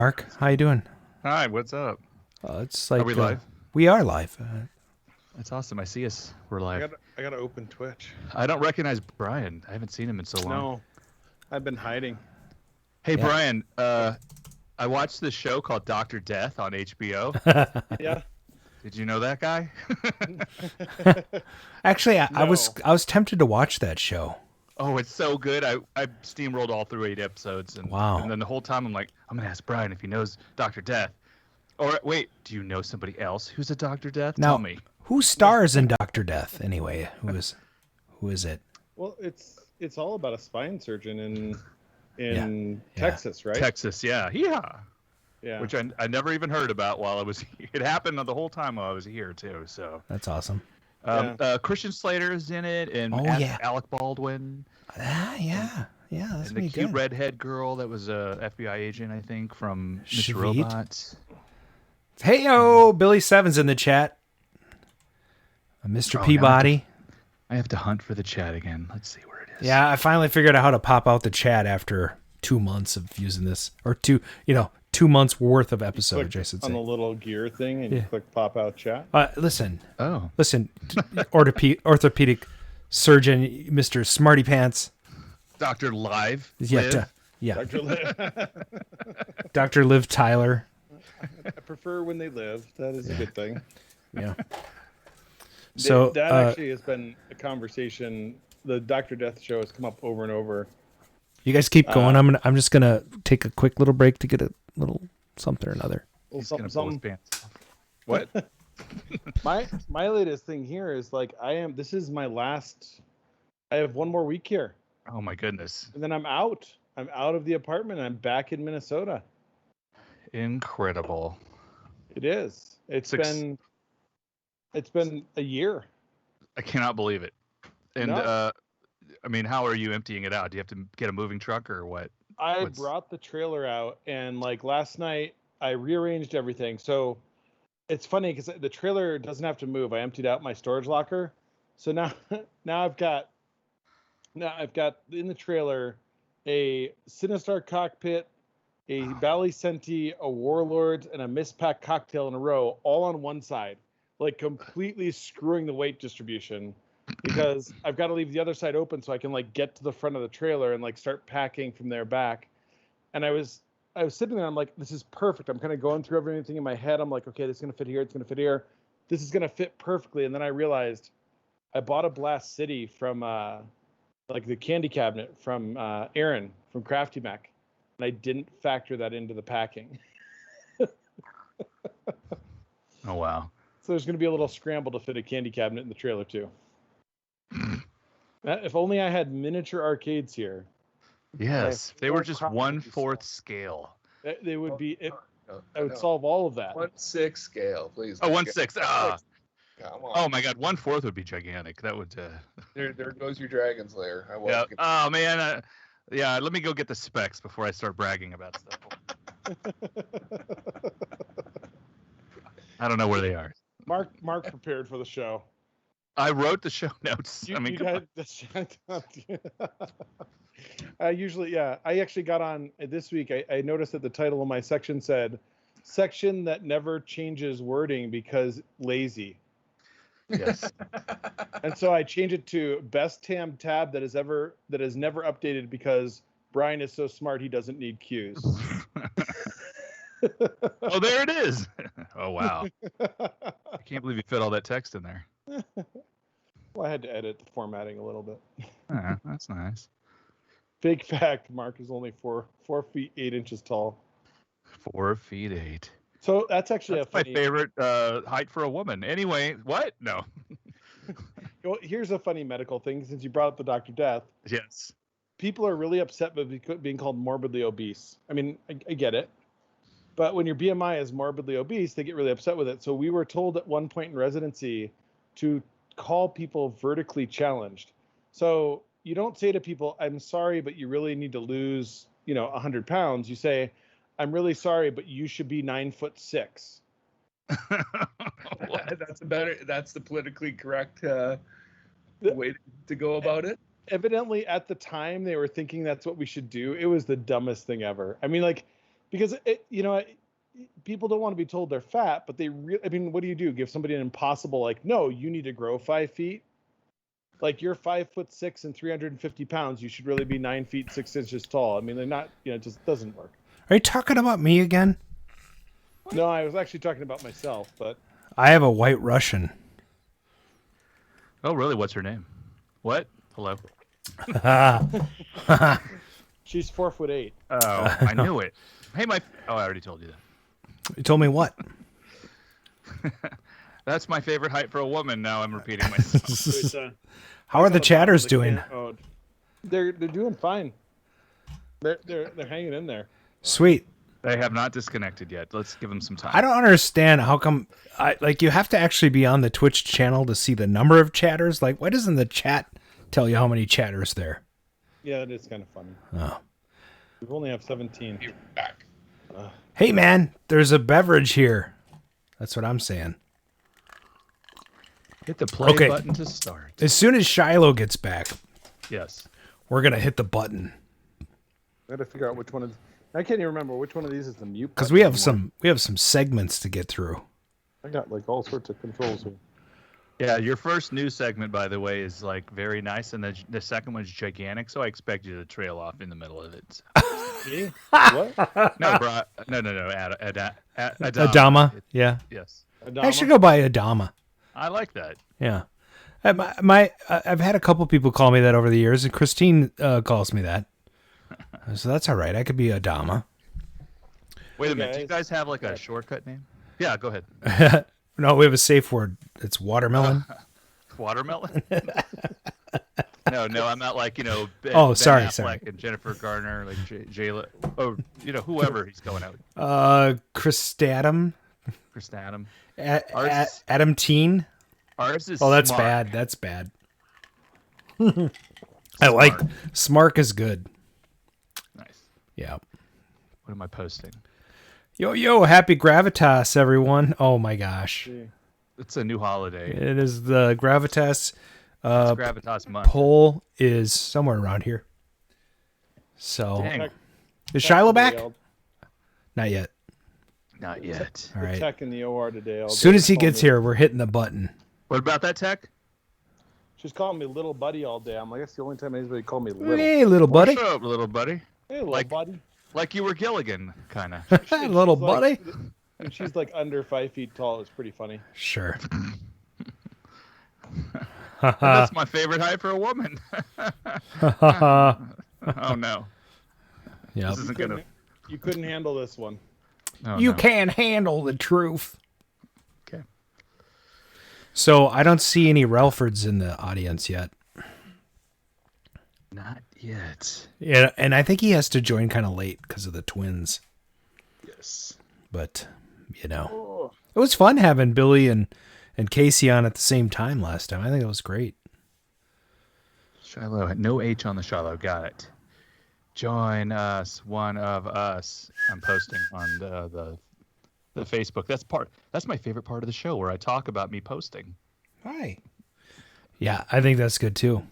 Mark, how you doing? Hi, what's up? It's Are like we live? we are live. That's awesome. I see us. We're live. I gotta open Twitch. I don't recognize Brian. I haven't seen him in so long. No, I've been hiding. Hey, Yeah. Brian. I watched this show called Doctor Death on HBO. Yeah. Did you know that guy? Actually, I No. was tempted to watch that show. Oh, it's so good. I steamrolled all through 8 episodes, and Wow. and then the whole time I'm like, I'm gonna ask Brian if he knows Doctor Death. Or wait, do you know somebody else who's a Doctor Death? Now, Tell me. who stars in Doctor Death anyway? Who is it? Well, it's all about a spine surgeon in Yeah. Texas, right? Texas, yeah. Yeah. Which I never even heard about while I was. It happened the whole time while I was here too. So That's awesome. Christian Slater's in it, and Oh, yeah. Alec Baldwin, Yeah. That's and gonna the be cute good. redhead girl that was a FBI agent, I think, from Mr. Shavit? Robot. Hey yo, Billy Seven's in the chat. Mr. Oh, now Peabody. I have to hunt for the chat again. Let's see where it is. Yeah, I finally figured out how to pop out the chat after 2 months of using this, or 2 months worth of episodes, I should on the say. little gear thing and Yeah. you click pop out chat. Listen, Oh, orthopedic surgeon, Mr. Smarty Pants. Doctor Live. Yeah, Liv. yeah. Dr. Liv. Dr. Liv Tyler. I prefer when they live. That is a good thing. Yeah. So that actually has been a conversation. The Dr. Death show has come up over and over. you guys keep going. I'm just gonna take a quick little break to get a little something or another. Well, He's gonna pull his something. pants off. What? My latest thing here is like this is my last. I have one more week here, Oh my goodness! and then I'm out. I'm out of the apartment. I'm back in Minnesota. Incredible. It is. It's been a year. I cannot believe it. And No. I mean, how are you emptying it out? Do you have to get a moving truck or what? I What's- brought the trailer out, and like last night, I rearranged everything. So it's funny because the trailer doesn't have to move. I emptied out my storage locker, so now I've got in the trailer a Sinistar cockpit, a Bally Senti, a Warlords, and a Mistpack cocktail in a row, all on one side, like completely screwing the weight distribution. Because I've got to leave the other side open so I can like get to the front of the trailer and like start packing from there back. And I was sitting there, I'm like, this is perfect. I'm kind of going through everything in my head. I'm like, okay, this is gonna fit here, it's gonna fit here. This is gonna fit perfectly. And then I realized I bought a Blast City from like the candy cabinet from Aaron from Crafty Mac. And I didn't factor that into the packing. Oh wow. So there's gonna be a little scramble to fit a candy cabinet in the trailer too. If only I had miniature arcades here. Yes, they were full just crop 1/4 scale. They would be. No, I would no. solve all of that. 1/6 scale, please. Oh, 1/6. Ah. Come on. Oh my God, 1/4 would be gigantic. That would. There goes your dragon's lair. I Yeah. won't. Oh man. Yeah. Let me go get the specs before I start bragging about stuff. I don't know where they are. Mark prepared for the show. I wrote the show notes. I mean, come on. I usually, yeah. I actually got on this week. I noticed that the title of my section said "Section that never changes wording because lazy," Yes. and so I changed it to "Best tab that is never updated because Brian is so smart he doesn't need cues." Oh, there it is. Oh wow. I can't believe you fit all that text in there. Well, I had to edit the formatting a little bit. That's nice. Big fact: Mark is only 4 feet 8 inches tall. 4 feet 8. So that's actually That's a my funny. favorite height for a woman. Anyway, what? No. Well, here's a funny medical thing. Since you brought up the Dr. Death, Yes. people are really upset with being called morbidly obese. I mean, I get it, but when your BMI is morbidly obese, they get really upset with it. So we were told at one point in residency to call people vertically challenged. So you don't say to people, "I'm sorry, but you really need to lose, 100 pounds." You say, "I'm really sorry, but you should be 9'6". That's the politically correct way to go about it. Evidently, at the time, they were thinking that's what we should do. It was the dumbest thing ever. I mean, like, because people don't want to be told they're fat, but they really, I mean, what do? Give somebody an impossible, like, no, you need to grow 5 feet. Like, you're 5'6" and 350 pounds. You should really be 9 feet 6 inches tall. I mean, they're not, it just doesn't work. Are you talking about me again? No, I was actually talking about myself, but I have a white Russian. Oh, really? What's her name? What? Hello. she's 4'8". Oh, I knew it. Hey, I already told you that. You told me what? That's my favorite height for a woman. Now I'm repeating myself. It's, How are the chatters doing? They're doing fine. They're hanging in there. Sweet. They have not disconnected yet. Let's give them some time. I don't understand how come you have to actually be on the Twitch channel to see the number of chatters. Like, why doesn't the chat tell you how many chatters there? Yeah, it is kind of funny. Oh. We only have 17. You're back. Hey man, there's a beverage here. That's what I'm saying. Hit the play Okay. button to start. As soon as Shiloh gets back, Yes. we're gonna hit the button. I gotta figure out which one is. I can't even remember which one of these is the mute. Because button we have some segments to get through. I got like all sorts of controls here. Yeah, your first news segment, by the way, is like very nice, and the second one's gigantic. So I expect you to trail off in the middle of it. Me? What? No, bro. No. Adama. Yeah. Yes, Adama? I should go buy Adama. I like that. Yeah. I've had a couple people call me that over the years, and Christine calls me that. So that's all right. I could be Adama. Wait a minute. Do you guys have like a shortcut name? Yeah, go ahead. No, we have a safe word. It's watermelon. Watermelon? No, I'm not like, Oh, Ben sorry, Affleck sorry. and Jennifer Garner, like Jayla, whoever he's going out. Christatum. Chris Adam. Adam Teen. Ours is Oh, that's Smart. bad. That's bad. I like Smart is good. Nice. Yeah. What am I posting? Yo, happy Gravitas, everyone. Oh my gosh. It's a new holiday. It is the Gravitas It's Gravitas month. poll is somewhere around here. So, Dang. is Shiloh back? Not yet. Not yet. All right. Tech in the OR today. As soon as he gets here, we're hitting the button. What about that tech? She's calling me little buddy all day. I'm like, that's the only time anybody called me little. Hey, little buddy. What's up, little buddy? Hey, little like- buddy. Like you were Gilligan, kind of. Little She's like- buddy. And she's like under 5 feet tall. It's pretty funny. Sure. That's my favorite height for a woman. Oh no, Yep. this isn't gonna. You couldn't handle this one. Oh, You no. can't handle the truth. Okay. So I don't see any Relfords in the audience yet. Not yet. Yeah, and I think he has to join kind of late because of the twins. Yes. But, it Oh, was fun having Billy and Casey on at the same time last time. I think it was great. Shiloh, no H on the Shiloh. Got it. Join us, one of us. I'm posting on the Facebook. That's my favorite part of the show, where I talk about me posting. Hi. Yeah, I think that's good too.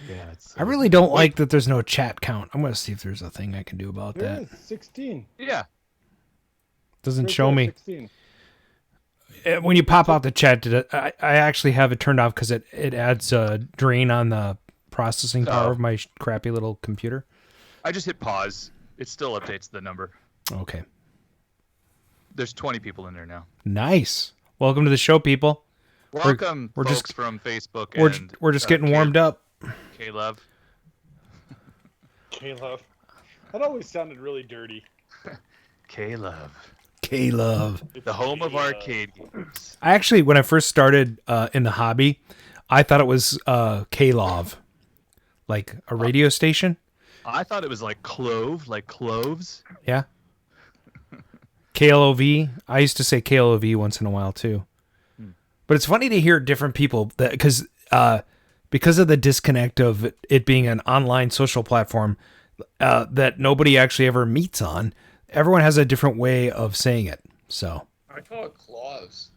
Yeah, it's. I really don't like that there's no chat count. I'm going to see if there's a thing I can do about there that. is 16. Yeah. Doesn't Right show there, me. 16. When you pop out the chat, I actually have it turned off because it adds a drain on the processing power Oh. of my crappy little computer. I just hit pause. It still updates the number. Okay. There's 20 people in there now. Nice. Welcome to the show, people. Welcome, we're folks just- from Facebook. We're just getting warmed up. K-Love. Caleb. That always sounded really dirty. K-Love. K-Love. The home of arcade games. I actually, when I first started in the hobby, I thought it was K-Love, like a radio station. I thought it was like clove, like cloves. Yeah. KLOV. I used to say KLOV once in a while too. But it's funny to hear different people that because of the disconnect of it being an online social platform that nobody actually ever meets on. Everyone has a different way of saying it. So I call it claws.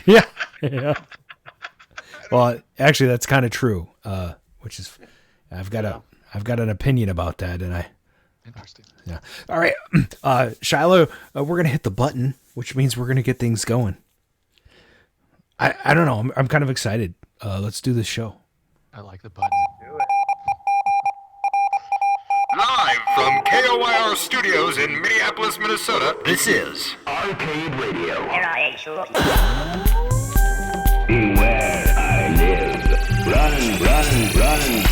yeah. Well, actually, that's kind of true. Which is, I've got an opinion about that, and Interesting. Yeah. All right, Shiloh, we're gonna hit the button, which means we're gonna get things going. I don't know. I'm kind of excited. Let's do this show. I like the button. Do it. Live from KOYR Studios in Minneapolis, Minnesota, this is Arcade Radio. Beware, I live. Run, run, run.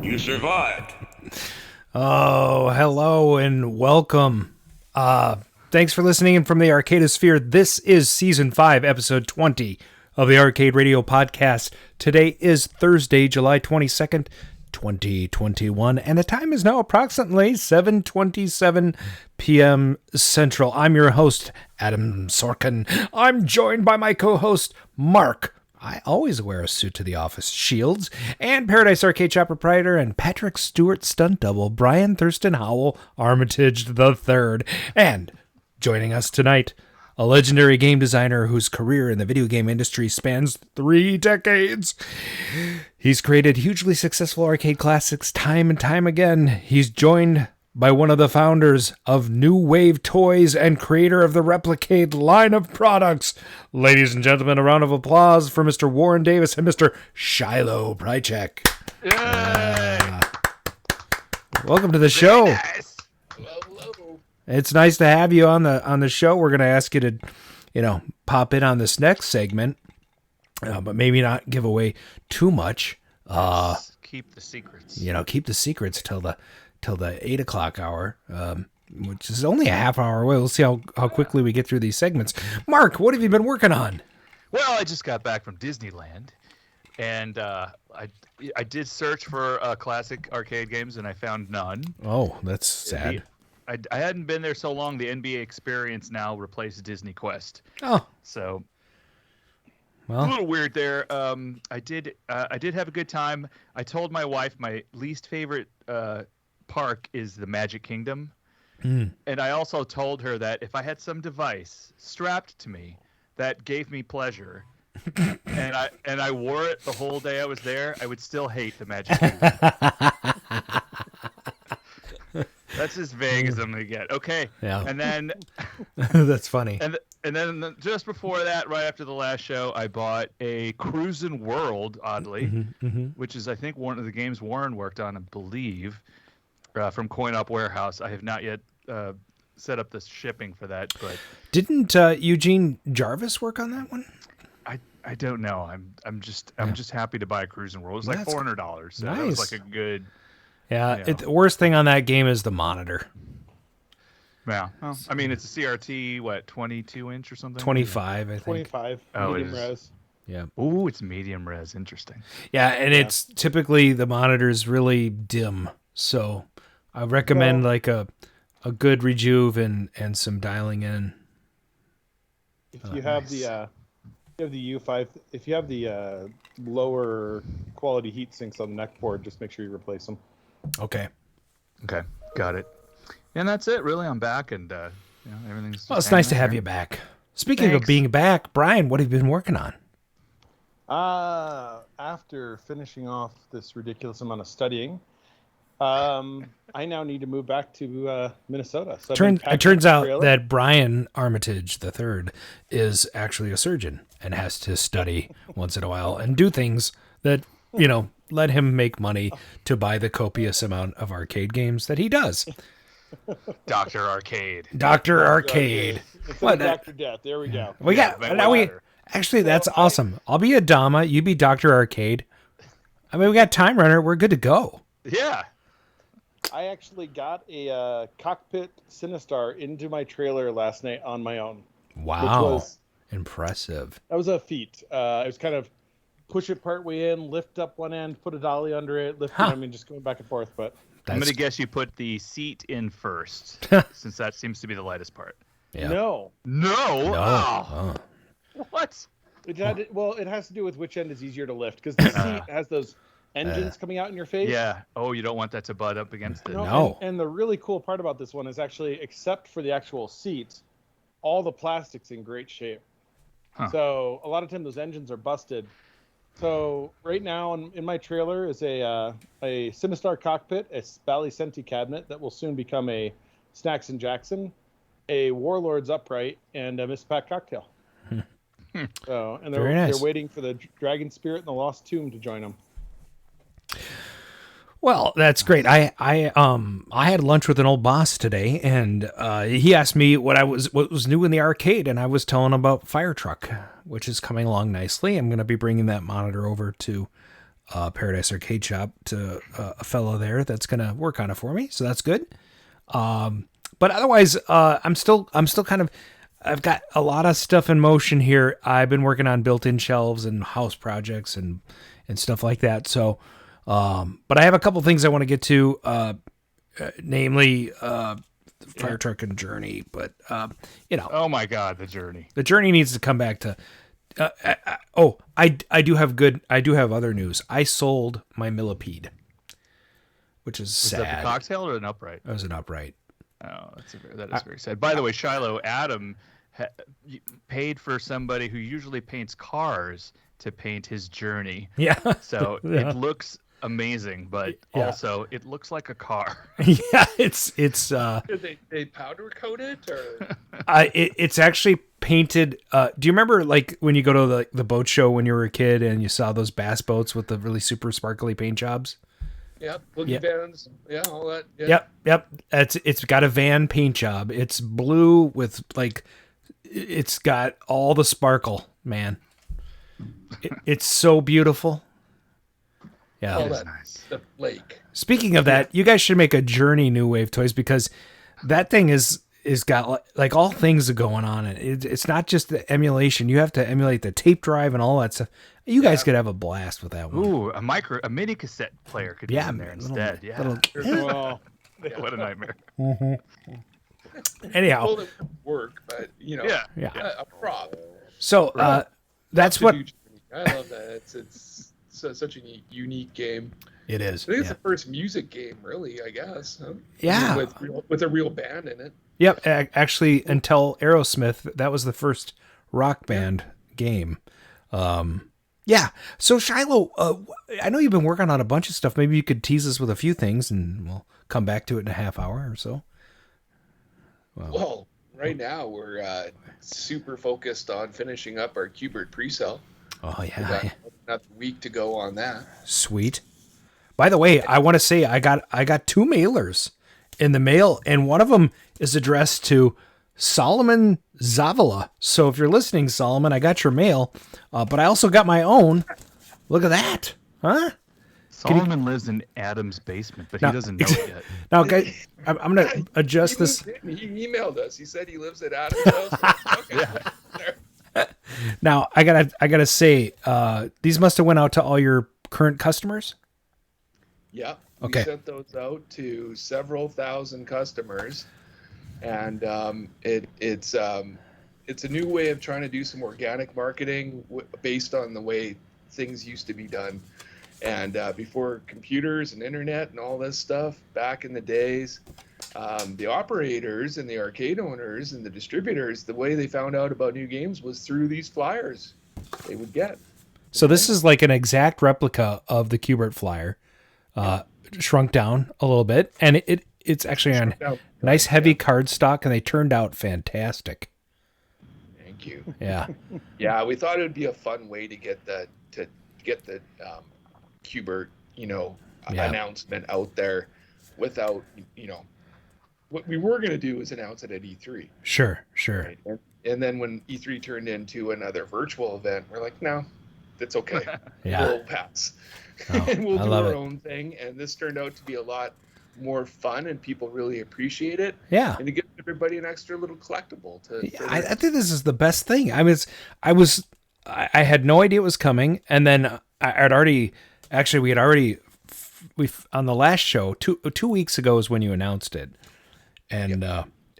You survived. Oh, hello and welcome. Thanks for listening in from the Arcadosphere. This is Season 5, Episode 20 of the Arcade Radio Podcast. Today is Thursday, July 22nd, 2021, and the time is now approximately 7:27 p.m. Central. I'm your host, Adam Sorkin. I'm joined by my co-host, Mark. I always wear a suit to the office. Shields, and Paradise Arcade Shop proprietor and Patrick Stewart stunt double, Brian Thurston Howell Armitage III. And joining us tonight, a legendary game designer whose career in the video game industry spans 3 decades. He's created hugely successful arcade classics time and time again. He's joined by one of the founders of New Wave Toys and creator of the Replicade line of products. Ladies and gentlemen, a round of applause for Mr. Warren Davis and Mr. Shiloh Prychek. Welcome to the show. Nice. Hello. It's nice to have you on the show. We're going to ask you to, pop in on this next segment, but maybe not give away too much. Keep the secrets. Keep the secrets till the 8 o'clock hour, which is only a half hour away. We'll see how quickly we get through these segments. Mark, what have you been working on? Well, I just got back from Disneyland, and I did search for classic arcade games, and I found none. Oh, that's sad. I hadn't been there so long. The NBA Experience now replaced Disney Quest. Oh, So well, a little weird there. I did have a good time. I told my wife my least favorite park is the Magic Kingdom. And I also told her that if I had some device strapped to me that gave me pleasure and I wore it the whole day I was there, I would still hate the Magic Kingdom. That's as vague as I'm gonna get. Okay. Yeah. And then that's funny. and then just before that, right after the last show, I bought a Cruisin' World, oddly, which is I think one of the games Warren worked on, I believe. From Coin Op Warehouse. I have not yet set up the shipping for that, but Didn't Eugene Jarvis work on that one? I don't know. I'm just happy to buy a Cruisin' World. It was like $400, so that was nice. like a good. Yeah. The worst thing on that game is the monitor. Yeah. Well, I mean, it's a CRT, what, 22-inch or something? 25, I think. 25 Oh, it medium is. res. Yeah. Ooh, it's medium res. Interesting. Yeah, and it's typically the monitor's really dim, so I recommend like a good rejuve and some dialing in. If you have the U5, if you have the lower quality heat sinks on the neck board, just make sure you replace them. Okay. Okay, got it. And that's it, really. I'm back, and everything's. Well, it's nice to have you back. Speaking of being back, Brian, what have you been working on? After finishing off this ridiculous amount of studying, I now need to move back to Minnesota. So It turns out that Brian Armitage III is actually a surgeon and has to study once in a while and do things that, let him make money to buy the copious amount of arcade games that he does. Dr. Arcade. Dr. Arcade. What? Dr. Death. There we go. We got but now. Actually, that's awesome. I'll be Adama. You be Dr. Arcade. I mean, we got Time Runner. We're good to go. Yeah. I actually got a cockpit Sinistar into my trailer last night on my own. Wow. Impressive. That was a feat. It was kind of push it part way in, lift up one end, put a dolly under it, lift it. I mean, just going back and forth. But I'm going to guess you put the seat in first, since that seems to be the lightest part. Yeah. No. Oh. What? It has to do with which end is easier to lift, because the seat has those engines coming out in your face. Yeah. Oh, you don't want that to butt up against it. No. And the really cool part about this one is actually, except for the actual seat, all the plastic's in great shape. Huh. So a lot of times those engines are busted. So right now in my trailer is a Sinistar cockpit, a Bally Senti cabinet that will soon become a Snacks and Jackson, a Warlords upright, and a Miss Pat cocktail. So, and they're waiting for the Dragon Spirit and the Lost Tomb to join them. Well, that's great. I had lunch with an old boss today, and he asked me what was new in the arcade, and I was telling him about Fire Truck, which is coming along nicely. I'm going to be bringing that monitor over to Paradise Arcade Shop to a fellow there that's going to work on it for me, so that's good. But otherwise, I'm still kind of. I've got a lot of stuff in motion here. I've been working on built-in shelves and house projects and stuff like that. So. But I have a couple things I want to get to, namely, Fire Truck and Journey, but, Oh my God, the Journey. The Journey needs to come back to, I do have other news. I sold my millipede, which is sad. Was that the cocktail or an upright? It was an upright. Oh, that is very sad. By the way, Shiloh, Adam paid for somebody who usually paints cars to paint his Journey. Yeah. So it looks amazing, but also it looks like a car. Yeah, it's Did they powder coat it, or it's actually painted. Do you remember like when you go to the boat show when you were a kid and you saw those bass boats with the really super sparkly paint jobs? boogie vans, all that. Yeah. Yep. It's got a van paint job. It's blue with like it's got all the sparkle, man. It's so beautiful. Yeah. All that nice. The lake. Speaking of that, you guys should make a Journey New Wave Toys, because that thing is got like all things going on. It's not just the emulation. You have to emulate the tape drive and all that stuff. You guys could have a blast with that one. Ooh, a mini cassette player could be in there instead. What a nightmare. Anyhow. Well, it would work, but a prop. So that's what I love that. It's such a unique game. It is. I think it's the first music game, really. I guess. Huh? Yeah. With a real band in it. Yep. Actually, until Aerosmith, that was the first rock band game. Yeah. So Shiloh, I know you've been working on a bunch of stuff. Maybe you could tease us with a few things, and we'll come back to it in a half hour or so. Well, right now we're super focused on finishing up our Qbert pre-sale. Oh yeah. We got another week to go on that. Sweet. By the way, I want to say I got 2 mailers in the mail, and one of them is addressed to Solomon Zavala. So if you're listening, Solomon, I got your mail, but I also got my own. Look at that, huh? Solomon lives in Adam's basement, but he doesn't know it yet. Now, guys, I'm going to adjust this. He emailed us. He said he lives at Adam's house. Okay. Now, I gotta say, these must have went out to all your current customers. Yeah. Okay. We sent those out to several thousand customers, and it's a new way of trying to do some organic marketing based on the way things used to be done. And before computers and internet and all this stuff, back in the days, the operators and the arcade owners and the distributors, the way they found out about new games was through these flyers they would get. So this is like an exact replica of the Qbert flyer, shrunk down a little bit, and it's actually on nice heavy cardstock, and they turned out fantastic. Thank you. Yeah. Yeah, we thought it would be a fun way to get the Qbert, announcement out there without, what we were going to do was announce it at E3. Sure. Right? And then when E3 turned into another virtual event, we're like, no, that's okay. Yeah. We'll pass. Oh, And we'll I do love our it. own thing. And this turned out to be a lot more fun, and people really appreciate it. Yeah. And to give everybody an extra little collectible to. Yeah, I think this is the best thing. I mean, I had no idea it was coming, and then we on the last show 2 weeks ago is when you announced it, and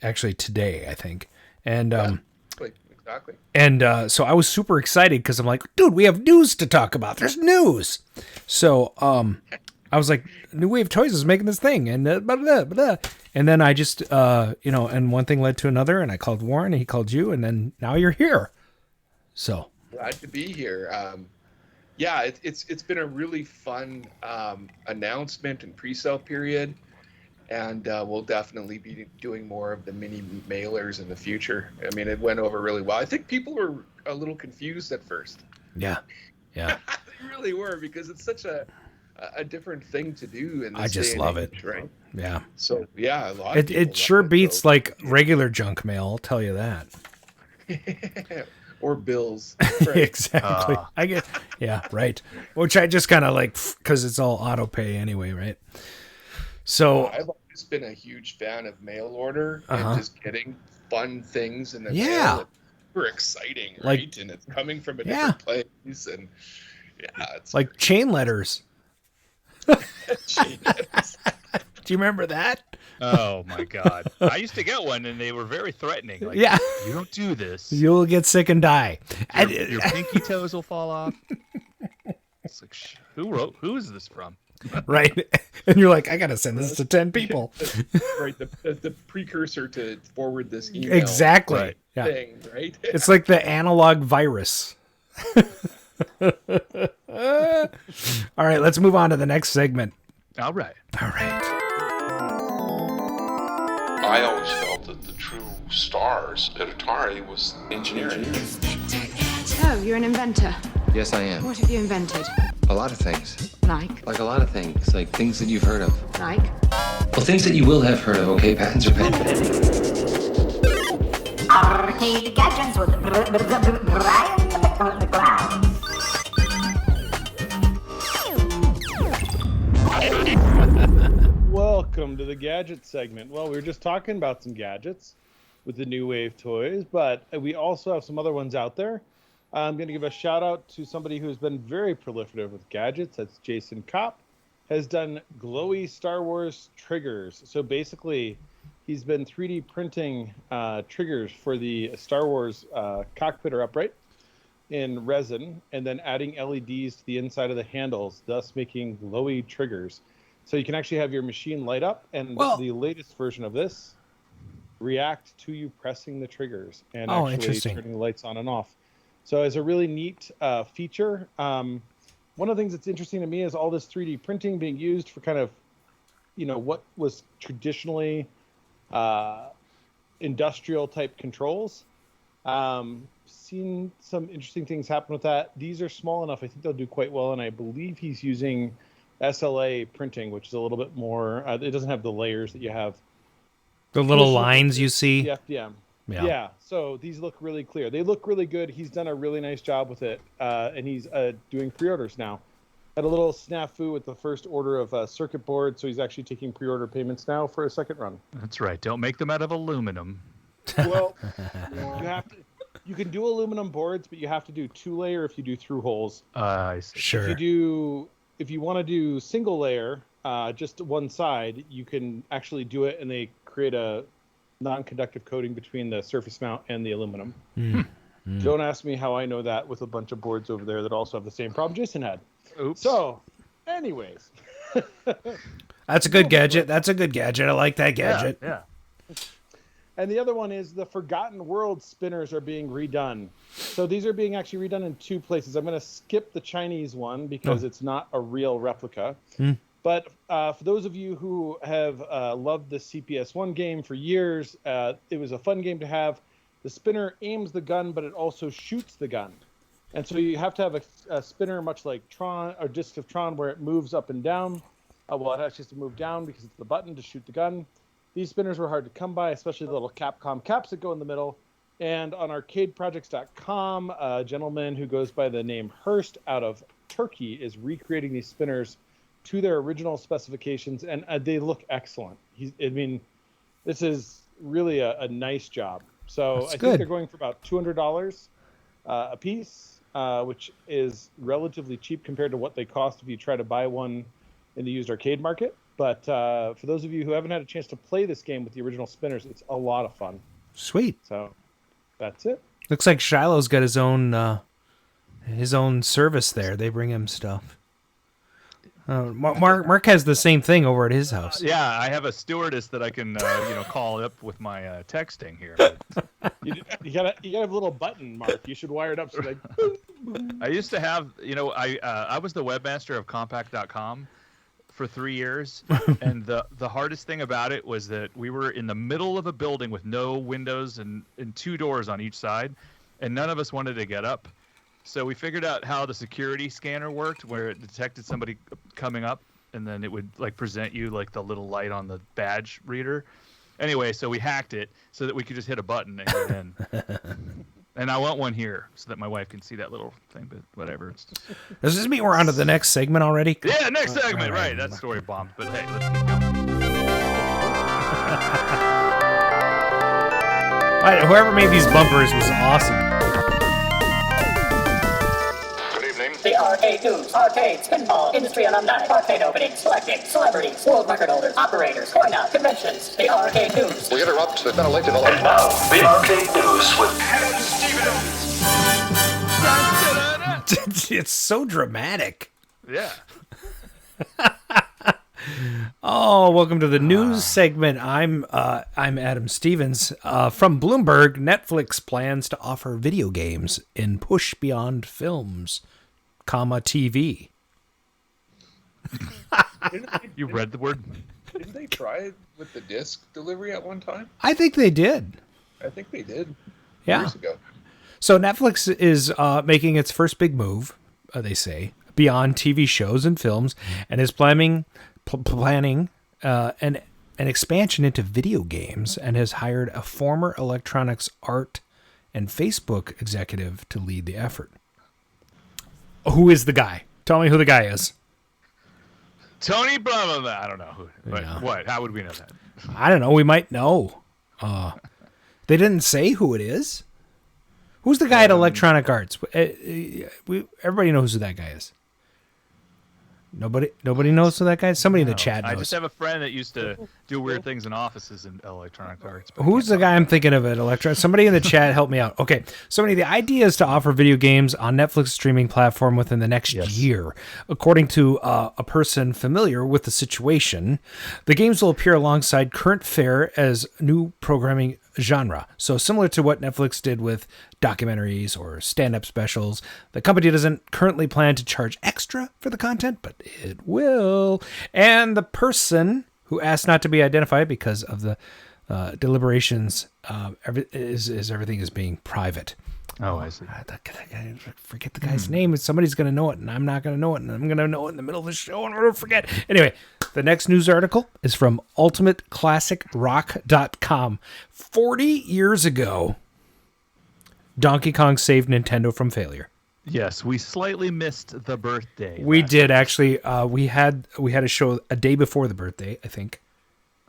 actually today I think, and Exactly. And so I was super excited because I'm like, dude, we have news to talk about. There's news. So I was like, New Wave Toys is making this thing, and blah, blah, blah. And then I just, and one thing led to another, and I called Warren, and he called you, and then now you're here. So Glad to be here. It's been a really fun announcement and pre-sale period. And we'll definitely be doing more of the mini mailers in the future. I mean, it went over really well. I think people were a little confused at first. Yeah. They really were, because it's such a different thing to do. In this I just day and love age, it. right? Yeah. So yeah, a lot. Of people It sure love beats so. like regular junk mail. I'll tell you that. Or bills. Right. Exactly. I get. Yeah. Right. Which I just kind of like because it's all auto pay anyway, right? So I've always been a huge fan of mail order and just getting fun things in the mail. It's super exciting, right? Like, and it's coming from a different place, and it's like chain letters. chain letters. Do you remember that? Oh my God! I used to get one, and they were very threatening. Like, Yeah. you don't do this, You'll get sick and die. your pinky toes will fall off. It's like, who is this from? Right. And you're like, I got to send this to 10 people. Right, the precursor to forward this email Exactly. Right. Yeah. thing, right? It's like the analog virus. All right, let's move on to the next segment. All right. All right. I always felt that the true stars at Atari was engineering. Oh, you're an inventor. Yes, I am. What have you invented? A lot of things. Like? Like a lot of things. Like things that you've heard of. Like? Well, things that you will have heard of, okay? Patents are patent pending. Arcade gadgets with Brian McCloud. Welcome to the gadget segment. Well, we were just talking about some gadgets with the New Wave toys, but we also have some other ones out there. I'm going to give a shout out to somebody who's been very prolific with gadgets. That's Jason Kopp. Has done glowy Star Wars triggers. So basically, he's been 3D printing triggers for the Star Wars cockpit or upright in resin, and then adding LEDs to the inside of the handles, thus making glowy triggers. So you can actually have your machine light up, and the latest version of this react to you pressing the triggers and actually turning the lights on and off. So it's a really neat feature. One of the things that's interesting to me is all this 3D printing being used for kind of, what was traditionally industrial type controls. Seen some interesting things happen with that. These are small enough. I think they'll do quite well. And I believe he's using SLA printing, which is a little bit more, it doesn't have the layers that you have. The little lines you see. The FDM. Yeah. So these look really clear. They look really good. He's done a really nice job with it. And he's doing pre-orders now. Had a little snafu with the first order of circuit board. So he's actually taking pre-order payments now for a second run. That's right. Don't make them out of aluminum. Well, you can do aluminum boards, but you have to do 2-layer if you do through holes. I see. Sure. If you want to do single layer, just one side, you can actually do it, and they create a non-conductive coating between the surface mount and the aluminum. Don't ask me how I know that with a bunch of boards over there that also have the same problem Jason had. Oops. So, anyways. That's a good gadget. That's a good gadget. I like that gadget. Yeah. And the other one is the Forgotten World spinners are being redone. So these are being actually redone in 2 places. I'm going to skip the Chinese one because it's not a real replica. But for those of you who have loved the CPS-1 game for years, it was a fun game to have. The spinner aims the gun, but it also shoots the gun. And so you have to have a spinner much like Tron or Disc of Tron where it moves up and down. It actually has to move down because it's the button to shoot the gun. these spinners were hard to come by, especially the little Capcom caps that go in the middle. And on arcadeprojects.com, a gentleman who goes by the name Hurst out of Turkey is recreating these spinners to their original specifications, and they look excellent. This is really a nice job. So I think they're going for about $200 a piece, which is relatively cheap compared to what they cost if you try to buy one in the used arcade market. But for those of you who haven't had a chance to play this game with the original spinners, it's a lot of fun. Sweet. So that's it. Looks like Shiloh's got his own service there. They bring him stuff. Mark has the same thing over at his house. Yeah, I have a stewardess that I can call up with my texting here. You gotta have a little button, Mark. You should wire it up so like. I used to have, I was the webmaster of Compact.com for 3 years, and the hardest thing about it was that we were in the middle of a building with no windows and 2 doors on each side, and none of us wanted to get up. So we figured out how the security scanner worked, where it detected somebody coming up, and then it would present you the little light on the badge reader. Anyway, so we hacked it so that we could just hit a button and get in. And I want one here so that my wife can see that little thing, but whatever. Does this mean we're on to the next segment already? Yeah, next segment, right. That story bombed, but hey, let's keep going. All right, whoever made these bumpers was awesome. The arcade news, arcades, pinball, industry alumni, arcade openings, selecting, celebrities, world record holders, operators, coin-out, conventions. The arcade news. We interrupt the ventilated electric. And now, the arcade news with Adam Stevens. It's so dramatic. Yeah. Oh, welcome to the news segment. I'm Adam Stevens. From Bloomberg, Netflix plans to offer video games in push beyond films, TV. You read the word? Didn't they try it with the disc delivery at one time? I think they did. I think they did. Yeah. Years ago. So Netflix is making its first big move, they say, beyond TV shows and films, and is planning an expansion into video games, and has hired a former electronics art and Facebook executive to lead the effort. Who is the guy? Tell me who the guy is. Tony blah, blah, blah. I don't know who. But what? How would we know that? I don't know. We might know. They didn't say who it is. Who's the guy at Electronic Arts? Everybody knows who that guy is. Nobody knows who that guy is? Somebody in the chat knows. I just have a friend that used to do weird things in offices in Electronic Arts. Who's the guy I'm thinking of at Electronic? Somebody in the chat help me out. Okay, somebody, the idea is to offer video games on Netflix streaming platform within the next year. According to a person familiar with the situation, the games will appear alongside current fare as new programming genre. So similar to what Netflix did with documentaries or stand-up specials, the company doesn't currently plan to charge extra for the content, but it will. And the person who asked not to be identified because of the deliberations, everything is being private. Oh, I see. Forget the guy's name. Somebody's going to know it, and I'm not going to know it, and I'm going to know it in the middle of the show, and I'm going to forget. Anyway, the next news article is from UltimateClassicRock.com. 40 years ago, Donkey Kong saved Nintendo from failure. Yes, we slightly missed the birthday. We did actually. We had a show a day before the birthday, I think.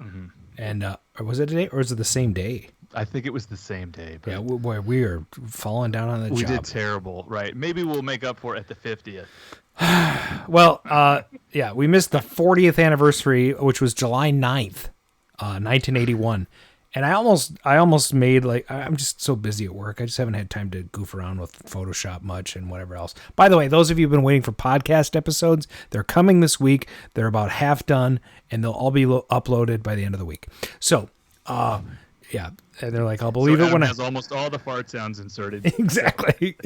Mm-hmm. And or was it a day, or was it the same day? I think it was the same day. But yeah, boy, we are falling down on the job. We did terrible, right? Maybe we'll make up for it at the 50th. Well, yeah, we missed the 40th anniversary, which was July 9th, 1981. And I almost made, I'm just so busy at work. I just haven't had time to goof around with Photoshop much and whatever else. By the way, those of you who've been waiting for podcast episodes, they're coming this week. They're about half done, and they'll all be uploaded by the end of the week. So, yeah, and they're like, I'll believe it when has almost all the fart sounds inserted. Exactly.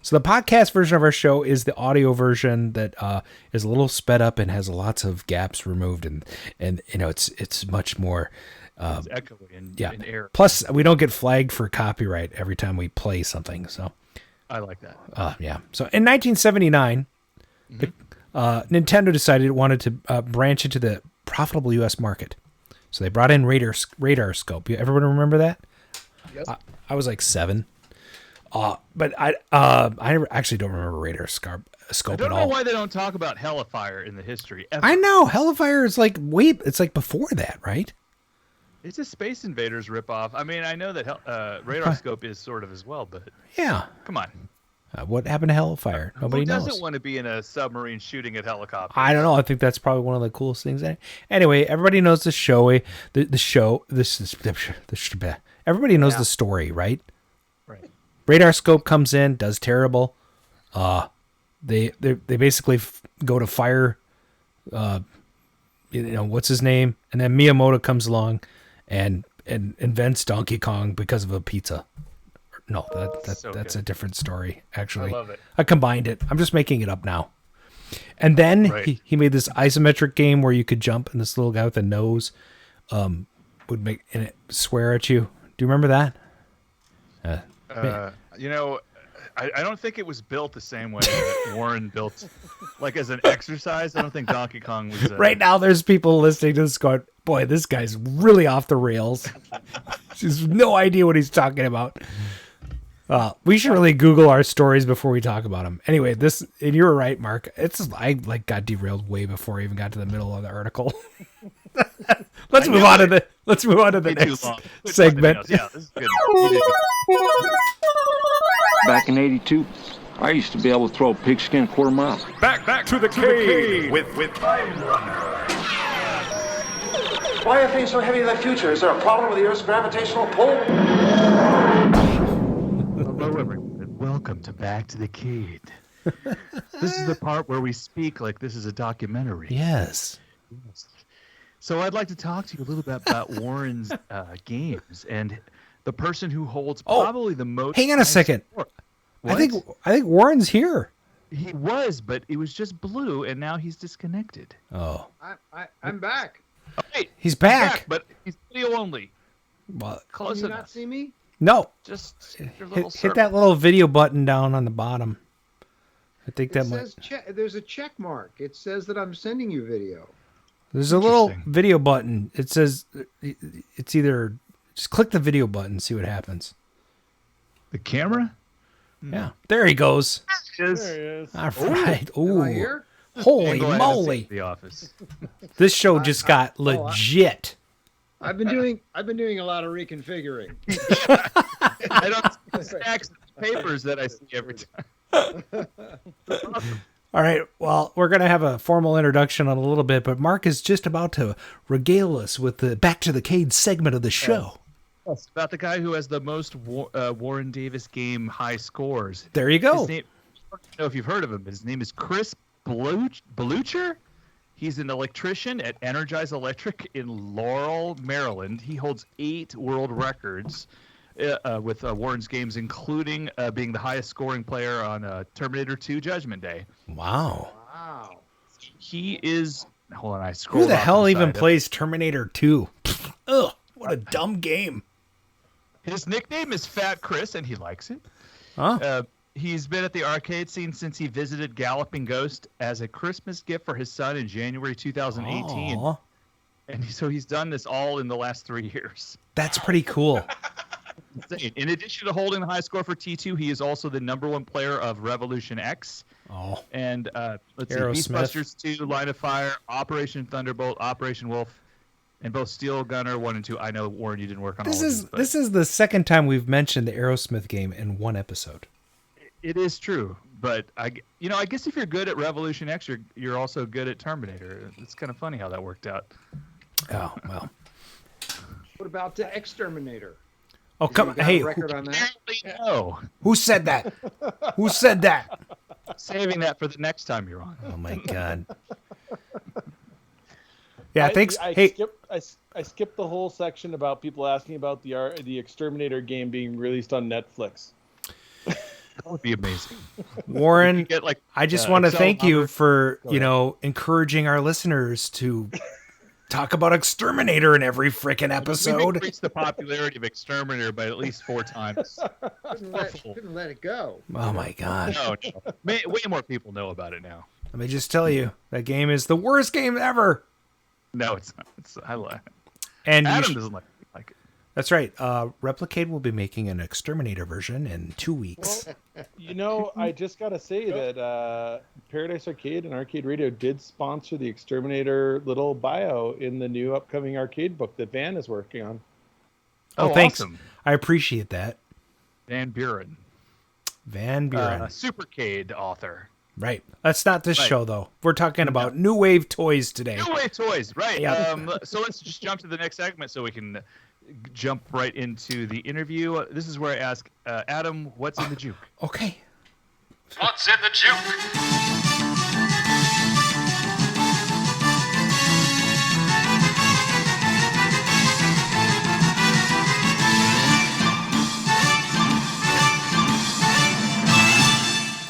So the podcast version of our show is the audio version that is a little sped up and has lots of gaps removed, and it's much more. It's echoey and air. Plus, we don't get flagged for copyright every time we play something. So I like that. Yeah. So in 1979, Nintendo decided it wanted to branch into the profitable U.S. market. So they brought in radar scope. Everyone remember that? Yep. I was like 7. But I actually don't remember radar scope I don't at know all. why they don't talk about Hellfire in the history ever. I know Hellfire is like it's like before that, right? It's a Space Invaders ripoff. I mean, I know that Radar Scope is sort of as well, but yeah, come on. What happened to Hellfire? Nobody knows. Who doesn't want to be in a submarine shooting at helicopters? I don't know. I think that's probably one of the coolest things. Anyway, everybody knows the show. Everybody knows the story, right? Right. Radar scope comes in, does terrible. They basically go to fire. What's his name? And then Miyamoto comes along, and invents Donkey Kong because of a pizza. No, that's a different story. Actually, I love it. I combined it. I'm just making it up now. And then he made this isometric game where you could jump, and this little guy with a nose would make and it swear at you. Do you remember that? I don't think it was built the same way that Warren built, like as an exercise. I don't think Donkey Kong was. Right now, there's people listening to this going, "Boy, this guy's really off the rails." She's no idea what he's talking about. We should really Google our stories before we talk about them. Anyway, and you were right, Mark. I got derailed way before I even got to the middle of the article. Let's move on to the next segment. Yeah, this is good. Back in '82, I used to be able to throw a pigskin quarter mile. Back to the cave with Why are things so heavy in the future? Is there a problem with the Earth's gravitational pull? Hello, everyone, and welcome to Back to the Cave. This is the part where we speak like this is a documentary. Yes. So I'd like to talk to you a little bit about Warren's games and the person who holds probably the most. Hang on a second. I think Warren's here. He was, but it was just blue, and now he's disconnected. Oh. I'm back. Oh, wait, he's back, but he's video only. Well, close enough. Not see me? No. Just hit that little video button down on the bottom. I think that might. There's a check mark. It says that I'm sending you video. There's a little video button. It says it's either just click the video button and see what happens. The camera? Yeah. There he goes. There he is. All right. Am I here? Holy moly. The office. This show just got legit. I've been doing a lot of reconfiguring. I don't stacks of papers that I see every time. Awesome. All right. Well, we're going to have a formal introduction on a little bit, but Mark is just about to regale us with the Back to the Cade segment of the show. It's about the guy who has the most Warren Davis game high scores. There you go. I don't know if you've heard of him. His name is Chris Blucher. He's an electrician at Energize Electric in Laurel, Maryland. He holds 8 world records with Warren's games, including being the highest scoring player on Terminator 2 Judgment Day. Wow. He is... Hold on, I scrolled. Who the hell even plays Terminator 2? Ugh, what a dumb game. His nickname is Fat Chris, and he likes it. Huh? He's been at the arcade scene since he visited Galloping Ghost as a Christmas gift for his son in January 2018. Aww. And so he's done this all in the last 3 years. That's pretty cool. In addition to holding the high score for T2, he is also the #1 player of Revolution X. Oh. And let's see, Aerosmith. Beastbusters 2, Line of Fire, Operation Thunderbolt, Operation Wolf, and both Steel Gunner 1 and 2. I know, Warren, you didn't work on all of these. This is the second time we've mentioned the Aerosmith game in one episode. It is true, but I guess if you're good at Revolution X, you're also good at Terminator. It's kind of funny how that worked out. Oh well. What about the Exterminator? Oh come on! Hey, record on that? No. Who said that? Who said that? Saving that for the next time you're on. Oh my god. Yeah, thanks. I skipped the whole section about people asking about the Exterminator game being released on Netflix. That would be amazing. Warren, get I just want to thank you for, encouraging our listeners to talk about Exterminator in every frickin' episode. We increased the popularity of Exterminator by at least 4 times. Couldn't let it go. Oh my god. No. Way more people know about it now. Let me just tell you, that game is the worst game ever. No, it's not. I like it. And Adam doesn't like it. That's right. Replicate will be making an Exterminator version in 2 weeks. Well, I just got to say that Paradise Arcade and Arcade Radio did sponsor the Exterminator little bio in the new upcoming arcade book that Van is working on. Oh, thanks. Awesome. I appreciate that. Van Buren. Supercade author. Right. That's not this show, though. We're talking about New Wave toys today. New Wave toys, right. Yeah. So let's just jump to the next segment so we can jump right into the interview. This is where I ask Adam, what's in the juke? Okay. What's in the juke?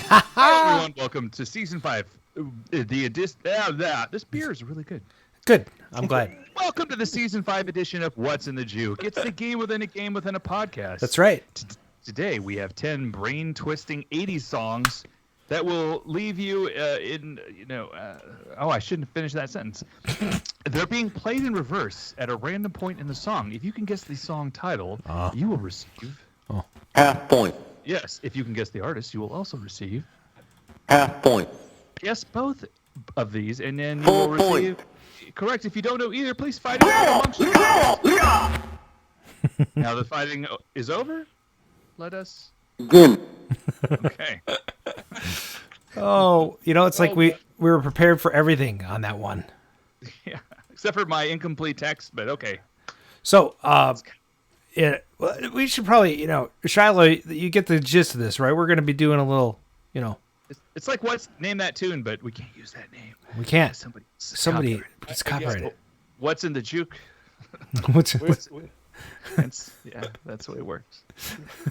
Hi, everyone. Welcome to season 5. This beer is really good. Good. I'm glad. Welcome to the season 5 edition of What's in the Juke. It's the game within a game within a podcast. That's right. Today we have 10 brain-twisting 80s songs that will leave you I shouldn't finish that sentence. They're being played in reverse at a random point in the song. If you can guess the song title, you will receive half point. Yes, if you can guess the artist, you will also receive half point. Guess both of these, and then you Full will point. receive. Correct. If you don't know either, please fight it out amongst yourselves. Now the fighting is over. Let us. Begin. Okay. Oh, it's like we were prepared for everything on that one. Yeah, except for my incomplete text, but okay. So, we should probably, Shiloh, you get the gist of this, right? We're going to be doing a little, It's like name that tune, but we can't use that name. We can't. Somebody it's copyrighted. What's in the juke? What's that's the way it works.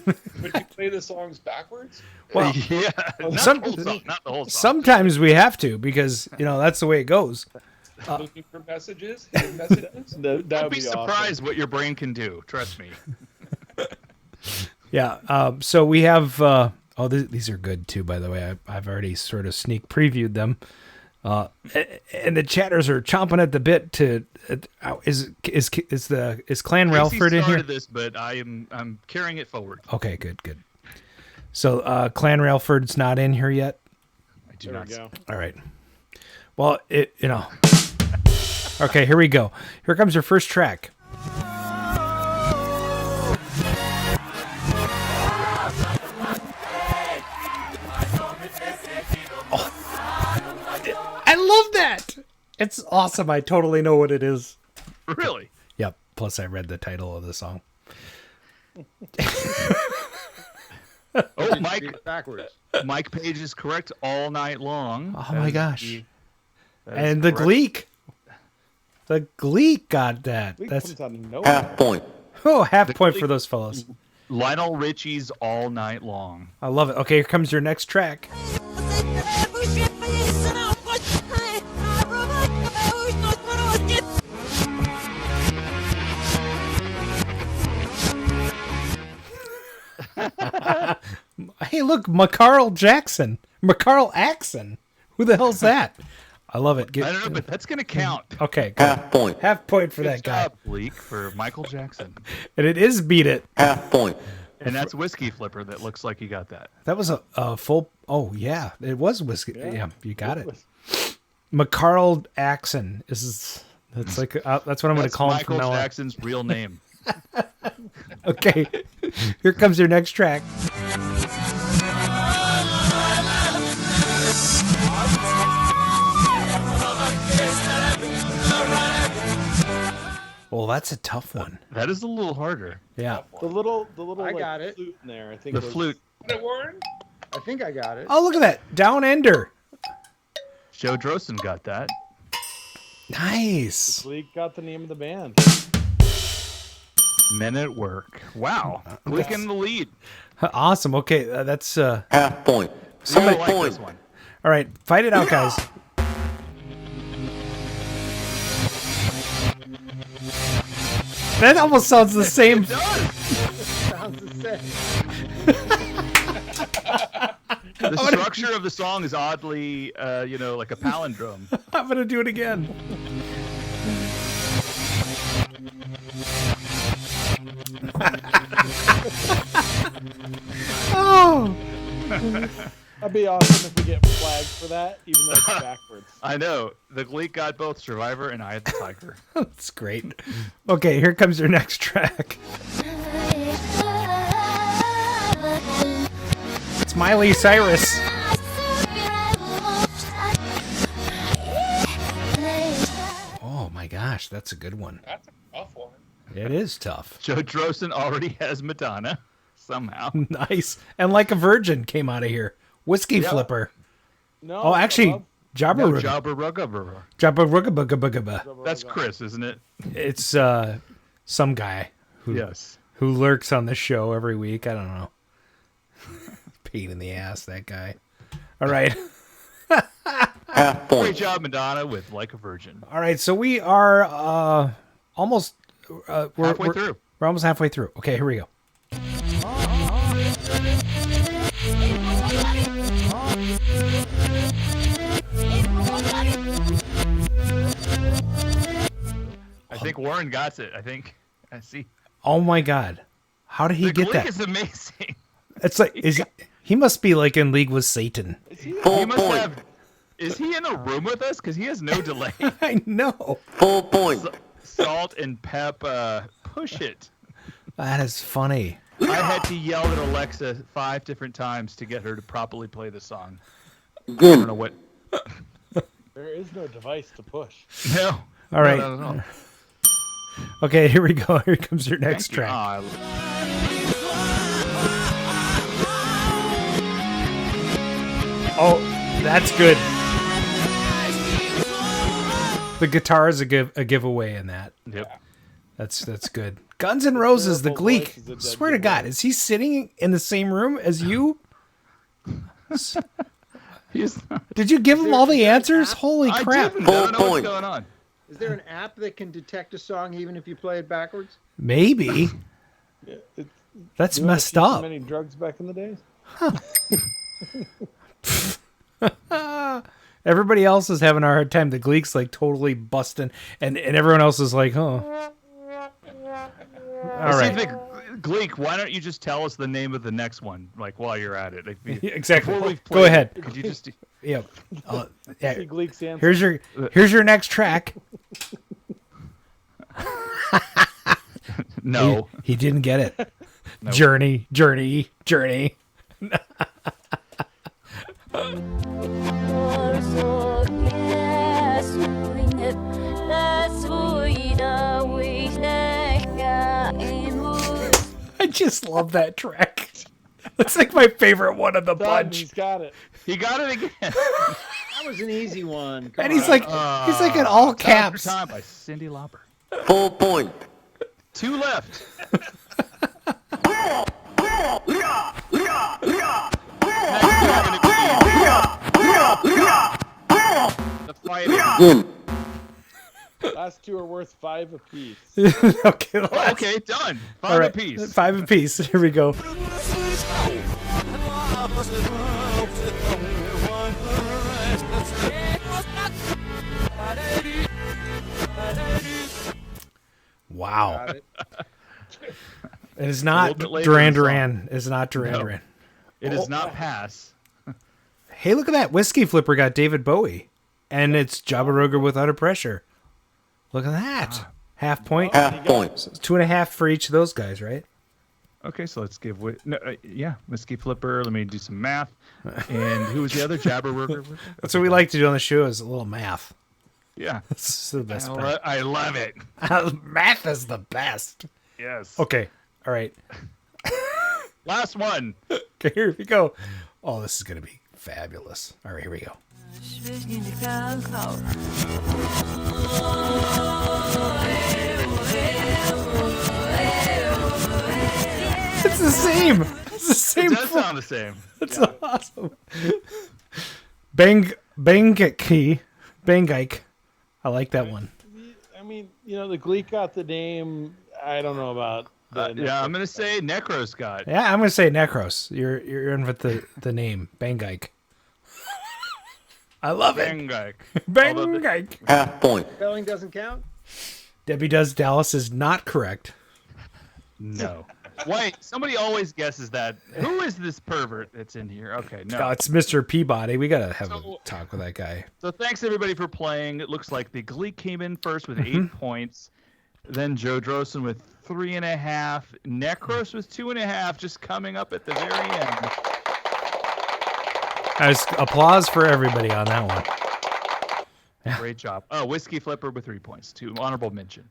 Would you play the songs backwards? Well, yeah, not the whole song. Sometimes we have to because that's the way it goes. Looking for messages, hidden messages. Don't be surprised what your brain can do. Trust me. Yeah. So we have. These are good too. By the way, I've already sort of sneak previewed them. And the chatters are chomping at the bit to. Is Clan Ralford in here? This, but I'm carrying it forward. Okay, good. So Clan Ralford's not in here yet. I do not. Go. All right. Well, Okay, here we go. Here comes your first track. I love that. It's awesome. I totally know what it is. Really? Yep. Plus, I read the title of the song. Mike backwards. Mike Page is correct all night long. Oh my gosh! And the Gleek. The Gleek got that. That's half point. Oh, half point for those fellows. Lionel Richie's All Night Long. I love it. Okay, here comes your next track. Hey, look, McCarl Axon. Who the hell's that? I love it. I don't know, but that's going to count. Okay, good. Half point. Half point for Good that guy. job, Bleak, for Michael Jackson. And it is Beat It. Half point. And that's Whiskey Flipper that looks like he got that. That was a full... Oh, yeah. It was Whiskey. Yeah, you got it. McCarl Axon. That's what I'm going to call him from now on. Michael Jackson's real name. Okay. Here comes your next track. Well, that's a tough one. That is a little harder. Yeah. The little I got it. flute in there. I think The flute. Warren? I think I got it. Oh, look at that. Down Ender. Joe Drosten got that. Nice. Gleek got the name of the band. Men at Work. Wow. Gleek in the lead. Awesome. Okay, that's half point. somebody. I like this one. All right, fight it out, guys. That almost sounds the same. It sounds the same. The structure of the song is oddly, like a palindrome. I'm gonna do it again. Oh. That'd be awesome if we get flagged for that, even though it's backwards. I know. The Gleek got both Survivor and I had the Tiger. That's great. Okay, here comes your next track. It's Miley Cyrus. Oh my gosh, that's a good one. That's a tough one. It is tough. Joe Drosen already has Madonna somehow. Nice. And Like a Virgin came out of here. Whiskey Flipper. No. Oh, actually, Jabba Rugga. Jabba Rugga. Jabba Rugga Bugga Bugga Bugga. That's Chris, isn't it? It's some guy who lurks on the show every week. I don't know. Pain in the ass, that guy. All right. Great job, Madonna, with Like a Virgin. All right, so we are almost Halfway through. We're almost halfway through. Okay, here we go. I think Warren got it. I see. Oh my God, how did he get that? It's amazing. It's like he must be like in league with Satan. Is he in a room with us? Because he has no delay. I know. Full point. Salt and pep. Push it. That is funny. I had to yell at Alexa 5 different times to get her to properly play the song. I Good. don't know what. There is no device to push. No. All right. No. Okay, here we go. Here comes your next track. Oh, that's good. The guitar is a giveaway in that. Yep. That's good. Guns N' Roses, the Gleek. Swear to God, is he sitting in the same room as you? Did you give him all the answers? Holy crap. I don't know what's going on. Is there an app that can detect a song even if you play it backwards? Maybe. That's messed up. Many drugs back in the days. Everybody else is having a hard time. The Gleek's like totally busting, and everyone else is like, huh. All right. Gleek, why don't you just tell us the name of the next one, like while you're at it? Exactly. Go ahead. Could you just? Yeah. Gleek's answer. Here's your next track. No, he didn't get it. Nope. Journey. I just love that track. That's like my favorite one of the bunch. He's got it. He got it again. That was an easy one. And he's like in all caps. Time by Cyndi Lauper. Full point. 2 left. The fighting. Good. Last 2 are worth 5 apiece. Okay, done. 5 apiece. 5 apiece. Here we go. Wow. It is not Duran Duran. It's not Duran Duran. It is not Pass. Hey, look at that. Whiskey Flipper got David Bowie. And it's Jabba Rugga with Under Pressure. Look at that. Half point. Half point. So 2.5 for each of those guys, right? Okay, so let's give Whiskey Flipper. Let me do some math. And who was the other? Jabba Rugga? That's what we like to do on the show is a little math. Yeah. This is the best part. I love it. Math is the best. Yes. Okay. All right. Last one. Okay, here we go. Oh, this is going to be fabulous. All right, here we go. It's the same. It's the same. It does sound the same. That's awesome. Bangike. I like that one. I mean, the Gleek got the name. I don't know about. I'm gonna say Necros got. Yeah, I'm gonna say Necros. You're in with the name Bangike. I love it. Bangike. Bangike. Half point. Spelling doesn't count? Debbie Does Dallas is not correct. No. Wait, somebody always guesses that. Who is this pervert that's in here? Okay, no. Oh, it's Mr. Peabody. We got to have a talk with that guy. So thanks, everybody, for playing. It looks like the Gleek came in first with 8 points. Then Joe Drossen with 3.5. Necros with 2.5, just coming up at the very end. Nice applause for everybody on that one. Yeah. Great job. Oh, Whiskey Flipper with 3 points, too. Honorable mention.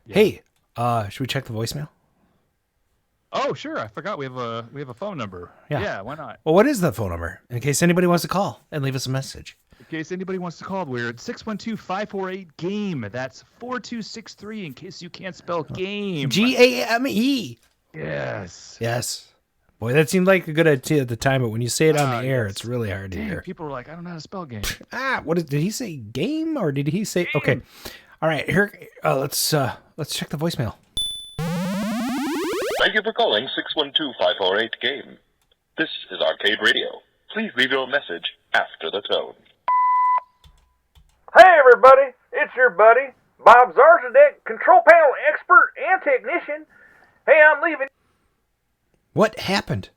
Hey, should we check the voicemail? Oh, sure. I forgot we have a phone number. Yeah, why not? Well, what is the phone number? In case anybody wants to call and leave us a message. In case anybody wants to call, we're at 612-548-GAME. That's 4263 in case you can't spell game. GAME. Yes. Yes. Boy, that seemed like a good idea at the time, but when you say it on the air, it's really hard to hear. People were like, I don't know how to spell game. Did he say game or did he say? Game. Okay. All right, here. Let's check the voicemail. Thank you for calling 612-548-GAME. This is Arcade Radio. Please leave your message after the tone. Hey everybody, it's your buddy, Bob Zarzadek, control panel expert and technician. Hey, I'm leaving. What happened?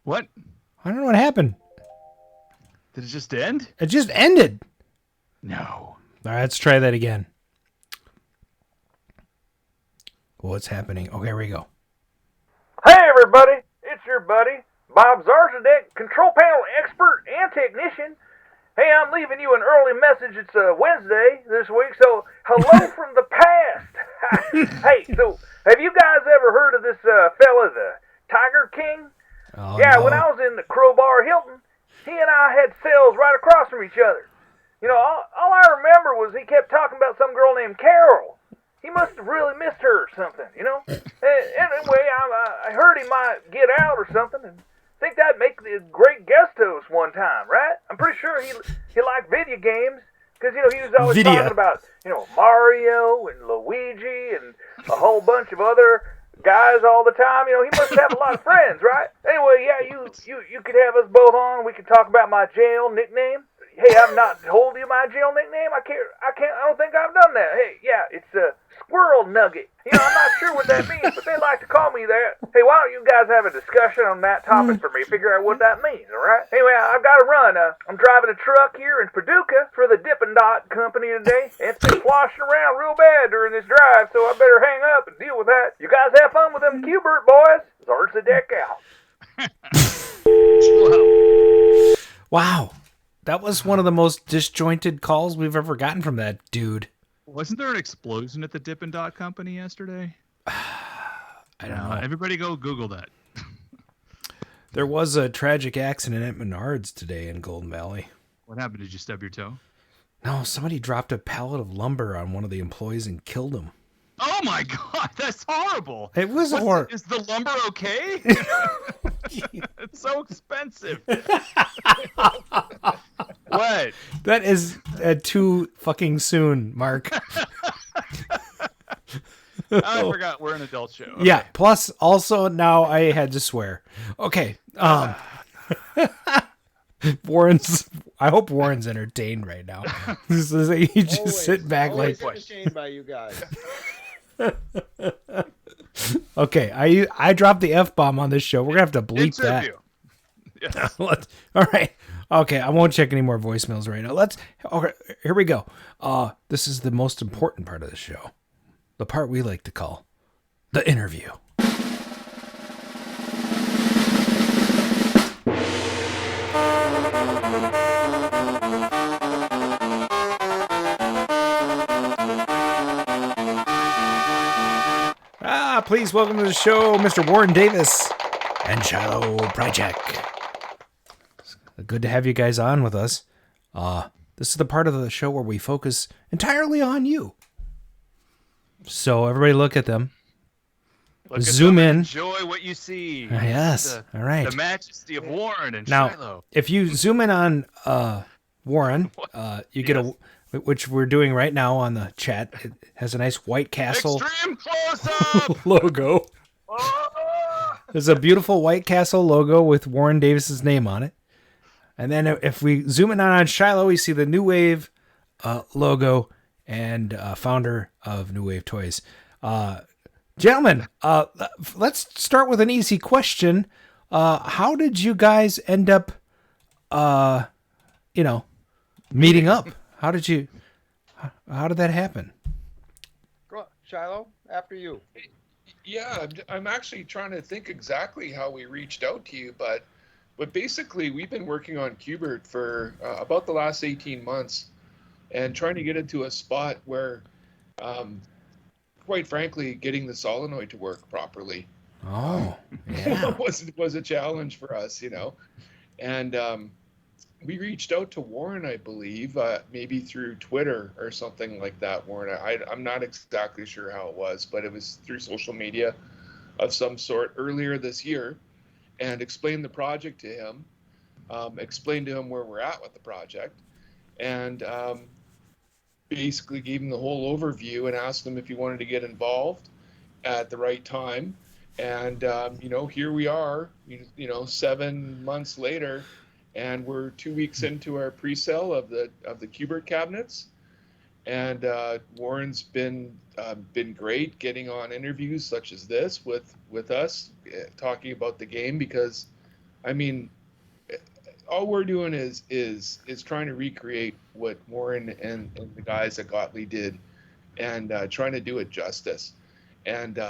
What? I don't know what happened. Did it just end? It just ended. No. All right, let's try that again. What's happening? Okay, here we go. Hey everybody, it's your buddy, Bob Zarzadek, control panel expert and technician. Hey, I'm leaving you an early message. It's Wednesday this week, so hello from the past. Hey, so have you guys ever heard of this fella, the Tiger King? Oh, yeah, no. when I was in the Crowbar Hilton, he and I had cells right across from each other. You know, all I remember was he kept talking about some girl named Carol. He must have really missed her or something, you know? Anyway, I heard he might get out or something, and think that'd make a great guest host one time, right? I'm pretty sure he liked video games, because, you know, he was always talking about, you know, Mario and Luigi and a whole bunch of other guys all the time. You know, he must have a lot of friends, right? Anyway, yeah, you could have us both on. We could talk about my jail nickname. Hey, I've not told you my jail nickname. I don't think I've done that. Hey, yeah, it's Squirrel Nugget. You know, I'm not sure what that means, but they like to call me that. Hey, why don't you guys have a discussion on that topic for me? Figure out what that means, all right? Anyway, I've got to run. I'm driving a truck here in Paducah for the Dippin' Dot Company today. And it's been sloshing around real bad during this drive, so I better hang up and deal with that. You guys have fun with them Q-Bert boys. Zards the deck out. Wow. That was one of the most disjointed calls we've ever gotten from that dude. Wasn't there an explosion at the Dippin' Dot Company yesterday? I don't know. Everybody go Google that. There was a tragic accident at Menards today in Golden Valley. What happened? Did you stub your toe? No, somebody dropped a pallet of lumber on one of the employees and killed him. Oh my God, that's horrible. It was horrible. Is the lumber okay? It's so expensive. What? That is too fucking soon, Mark. I forgot we're an adult show. Okay. Yeah, plus also now I had to swear. Okay. I hope Warren's entertained right now. He just sit back always like entertained by you guys. Okay, I dropped the F-bomb on this show. We're gonna have to bleep that. Yes. All right. Okay, I won't check any more voicemails right now. Okay, here we go. This is the most important part of the show. The part we like to call the interview. Please welcome to the show, Mr. Warren Davis and Shiloh Project. Good to have you guys on with us. This is the part of the show where we focus entirely on you. So everybody look at them. Zoom in. Enjoy what you see. Yes. All right. The majesty of Warren and now, Shiloh. If you zoom in on Warren, you get a... which we're doing right now on the chat. It has a nice White Castle Extreme close-up logo. There's a beautiful White Castle logo with Warren Davis's name on it. And then if we zoom in on Shiloh, we see the New Wave logo and founder of New Wave Toys. Gentlemen, let's start with an easy question. How did you guys end up, meeting up? How did that happen? Shiloh, after you. Yeah, I'm actually trying to think exactly how we reached out to you, but basically we've been working on Qbert for about the last 18 months and trying to get it to a spot where, quite frankly, getting the solenoid to work properly was a challenge for us, and we reached out to Warren, I believe, maybe through Twitter or something like that. Warren, I'm not exactly sure how it was, but it was through social media of some sort earlier this year, and explained the project to him, explained to him where we're at with the project, and basically gave him the whole overview and asked him if he wanted to get involved at the right time. And, here we are, 7 months later, and we're 2 weeks into our pre-sale of the Qbert cabinets. And Warren's been great getting on interviews such as this with us, talking about the game, because, all we're doing is trying to recreate what Warren and the guys at Gottlieb did, and trying to do it justice. And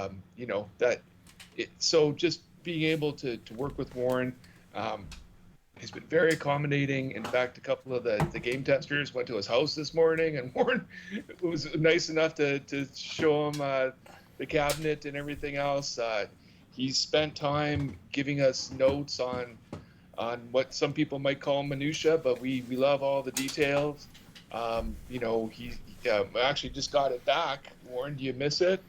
so just being able to work with Warren, he's been very accommodating. In fact, a couple of the game testers went to his house this morning, and Warren was nice enough to show him the cabinet and everything else. He's spent time giving us notes on what some people might call minutia, but we love all the details. He actually just got it back. Warren, do you miss it?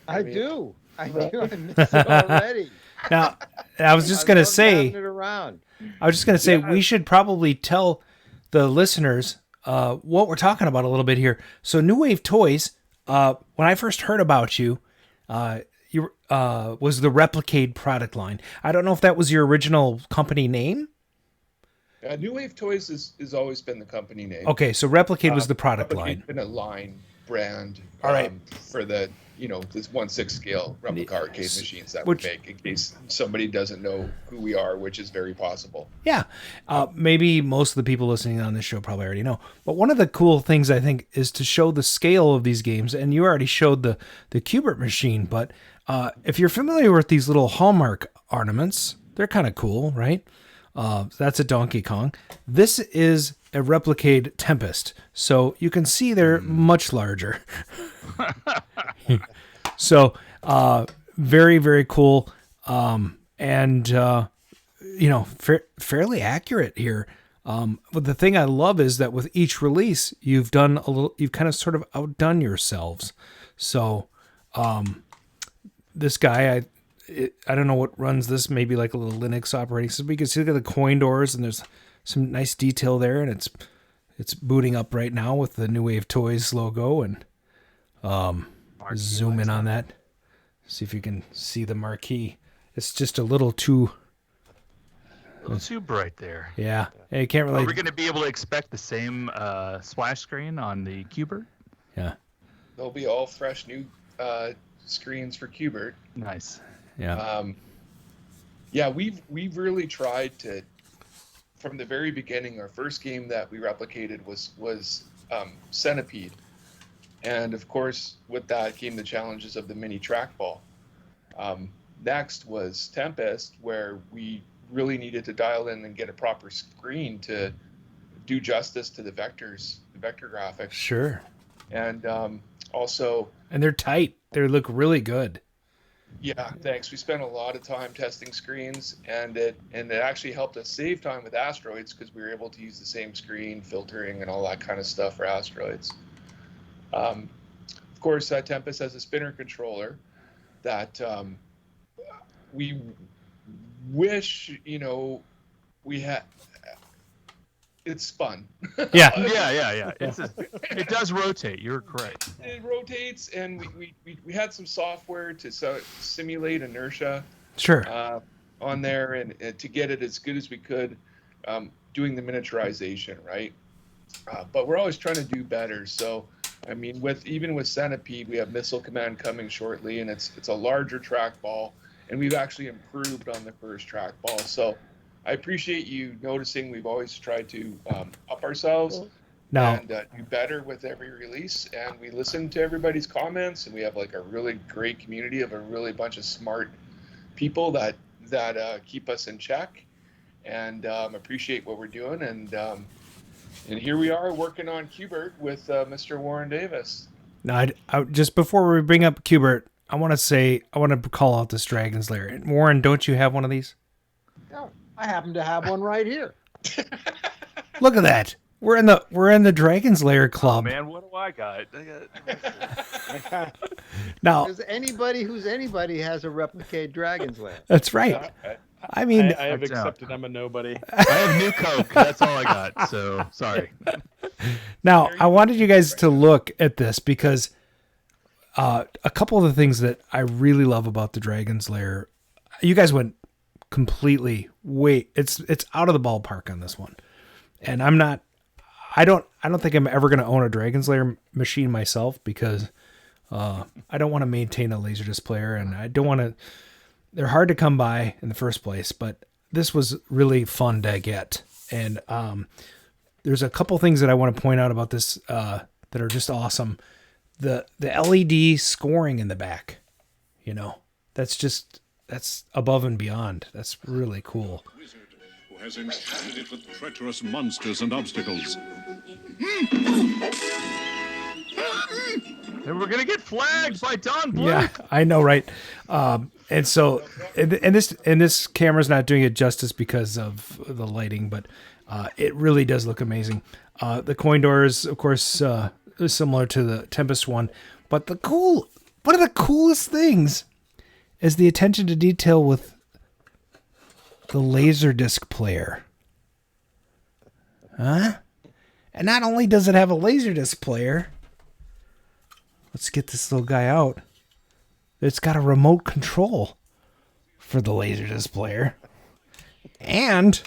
I do. I miss it already. Now, I was just going to say, we should probably tell the listeners what we're talking about a little bit here. So New Wave Toys, when I first heard about you, was the Replicade product line. I don't know if that was your original company name. New Wave Toys has always been the company name. Okay, so Replicade was the product line. It's been a line brand all right. For the this 1/6 scale replica arcade machines that we make, in case somebody doesn't know who we are, which is very possible. Yeah, maybe most of the people listening on this show probably already know. But one of the cool things I think is to show the scale of these games, and you already showed the Qbert machine, but if you're familiar with these little Hallmark ornaments, they're kind of cool, right? That's a Donkey Kong. This is a Replicade Tempest, so you can see they're much larger. So, very, very cool, and fairly accurate here. But the thing I love is that with each release, you've kind of sort of outdone yourselves. So, this guy, I don't know what runs this, maybe like a little Linux operating system. You can see the coin doors, and there's some nice detail there, and it's booting up right now with the New Wave Toys logo, and zoom in on that. See if you can see the marquee. It's just a little too bright there. Yeah, you can't really. Are we going to be able to expect the same splash screen on the Qbert? Yeah, they'll be all fresh new screens for Qbert. Nice. Yeah. We've really tried to, from the very beginning. Our first game that we replicated was Centipede, and of course with that came the challenges of the mini trackball. Next was Tempest, where we really needed to dial in and get a proper screen to do justice to the vector graphics. Sure. And also. And they're tight. They look really good. Yeah, thanks. We spent a lot of time testing screens, and it actually helped us save time with Asteroids, because we were able to use the same screen, filtering, and all that kind of stuff for Asteroids. Of course, Tempest has a spinner controller that we wish, we had. It's fun. Yeah. Yeah. It does rotate. You're correct. It rotates, and we had some software to simulate inertia. Sure. On there, and to get it as good as we could. doing the miniaturization, right? But we're always trying to do better. So, I mean, even with Centipede, we have Missile Command coming shortly, and it's a larger trackball, and we've actually improved on the first trackball. So, I appreciate you noticing. We've always tried to up ourselves and do better with every release, and we listen to everybody's comments, and we have like a really great community of a really bunch of smart people that keep us in check, and appreciate what we're doing, and here we are working on Qbert with Mr. Warren Davis. Now, just before we bring up Qbert, I want to call out this Dragon's Lair. And Warren, don't you have one of these? No, I happen to have one right here. Look at that. We're in the Dragon's Lair club. Oh, man, what do I got? Now, because anybody who's anybody has a replicate Dragon's Lair. That's right. I mean, I have accepted I'm a nobody. I have New Coke. That's all I got. So sorry. Now, I wanted you guys to look at this because a couple of the things that I really love about the Dragon's Lair, you guys went completely it's out of the ballpark on this one. And I don't think I'm ever going to own a Dragon's Lair machine myself because I don't want to maintain a Laserdisc player, and I don't want to. They're hard to come by in the first place, but this was really fun to get. And there's a couple things that I want to point out about this that are just awesome. The LED scoring in the back, that's above and beyond. That's really cool. Who has enchanted it with treacherous monsters and obstacles. And we're gonna get flagged by Don Bluth. Yeah, I know, right? And so, and this camera's not doing it justice because of the lighting, but it really does look amazing. The coin doors, of course, is similar to the Tempest one, but one of the coolest things is the attention to detail with the Laserdisc player. Huh? And not only does it have a Laserdisc player, let's get this little guy out. It's got a remote control for the Laserdisc player. And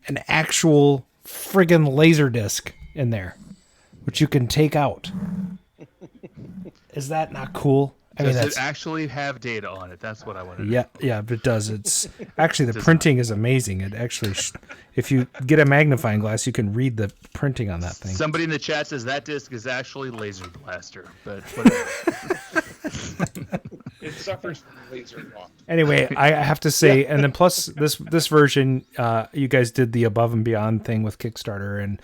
an actual friggin' Laserdisc in there, which you can take out. Is that not cool? Does it actually have data on it? That's what I want to know. Yeah, it does. It's actually the printing is amazing. It actually, if you get a magnifying glass, you can read the printing on that thing. Somebody in the chat says that disc is actually Laser Blaster, but whatever. It suffers from laser lock. Anyway, I have to say, and then plus this version, you guys did the above and beyond thing with Kickstarter, and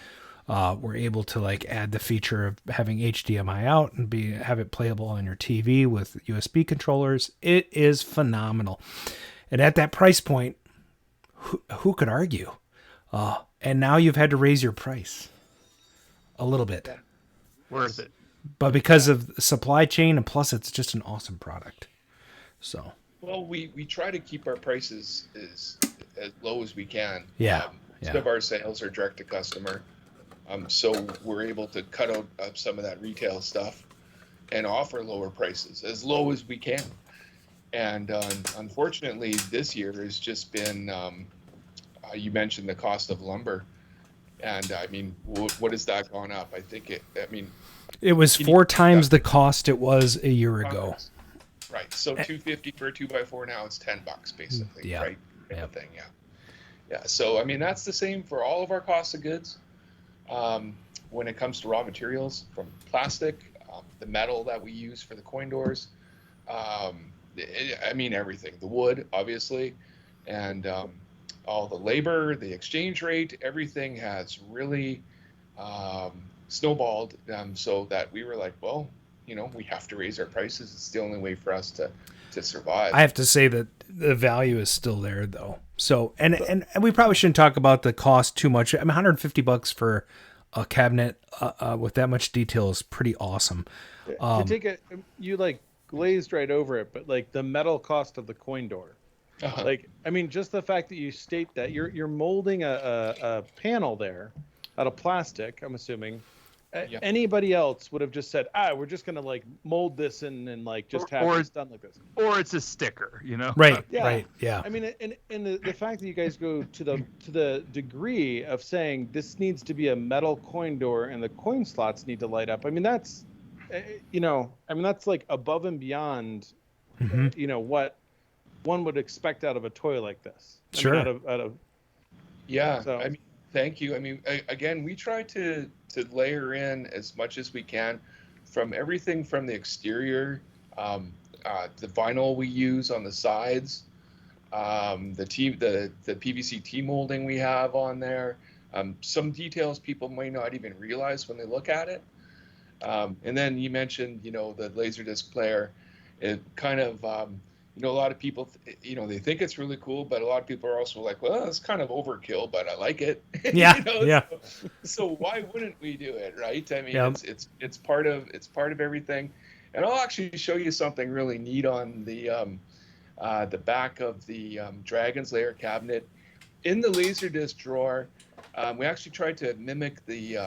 were able to add the feature of having HDMI out and have it playable on your TV with USB controllers. It is phenomenal, and at that price point, who could argue? And now you've had to raise your price a little bit. Worth it. But because of supply chain, and plus it's just an awesome product. So. Well, we try to keep our prices as low as we can. Yeah. Most of our sales are direct to customer. So we're able to cut out some of that retail stuff and offer lower prices, as low as we can. And unfortunately, this year has just been, you mentioned the cost of lumber. And I mean, what has that gone up? I think it was 4 times the cost it was a year ago. Right. So $250 for a 2x4 now, it's $10 basically. Yeah. Right. Thing. Yeah. So I mean, that's the same for all of our costs of goods. When it comes to raw materials, from plastic, the metal that we use for the coin doors, everything, the wood, obviously, and all the labor, the exchange rate, everything has really snowballed, so that we were like, well, we have to raise our prices. It's the only way for us to survive. I have to say that the value is still there, though. So, and we probably shouldn't talk about the cost too much. I mean, $150 for a cabinet with that much detail is pretty awesome. You glazed right over it, but the metal cost of the coin door. Uh-huh. Just the fact that you state that you're molding a panel there out of plastic, I'm assuming, Anybody else would have just said, we're just gonna like mold this and like just have this done like this. Or it's a sticker, you know? Right. Yeah. Right. Yeah. I mean, and the fact that you guys go to the degree of saying this needs to be a metal coin door and the coin slots need to light up. I mean, that's, that's like above and beyond, what one would expect out of a toy like this. Sure. I mean, out of Yeah. So. I mean, thank you. I mean, again, we try to layer in as much as we can from everything from the exterior, the vinyl we use on the sides, the PVC T-molding we have on there, some details people might not even realize when they look at it. And then you mentioned, the Laserdisc player. It kind of, a lot of people, they think it's really cool, but a lot of people are also like, well, it's kind of overkill, but I like it. Yeah. Yeah. So why wouldn't we do it, right? I mean, it's part of everything. And I'll actually show you something really neat on the back of the Dragon's Lair cabinet. In the Laserdisc drawer, we actually tried to mimic the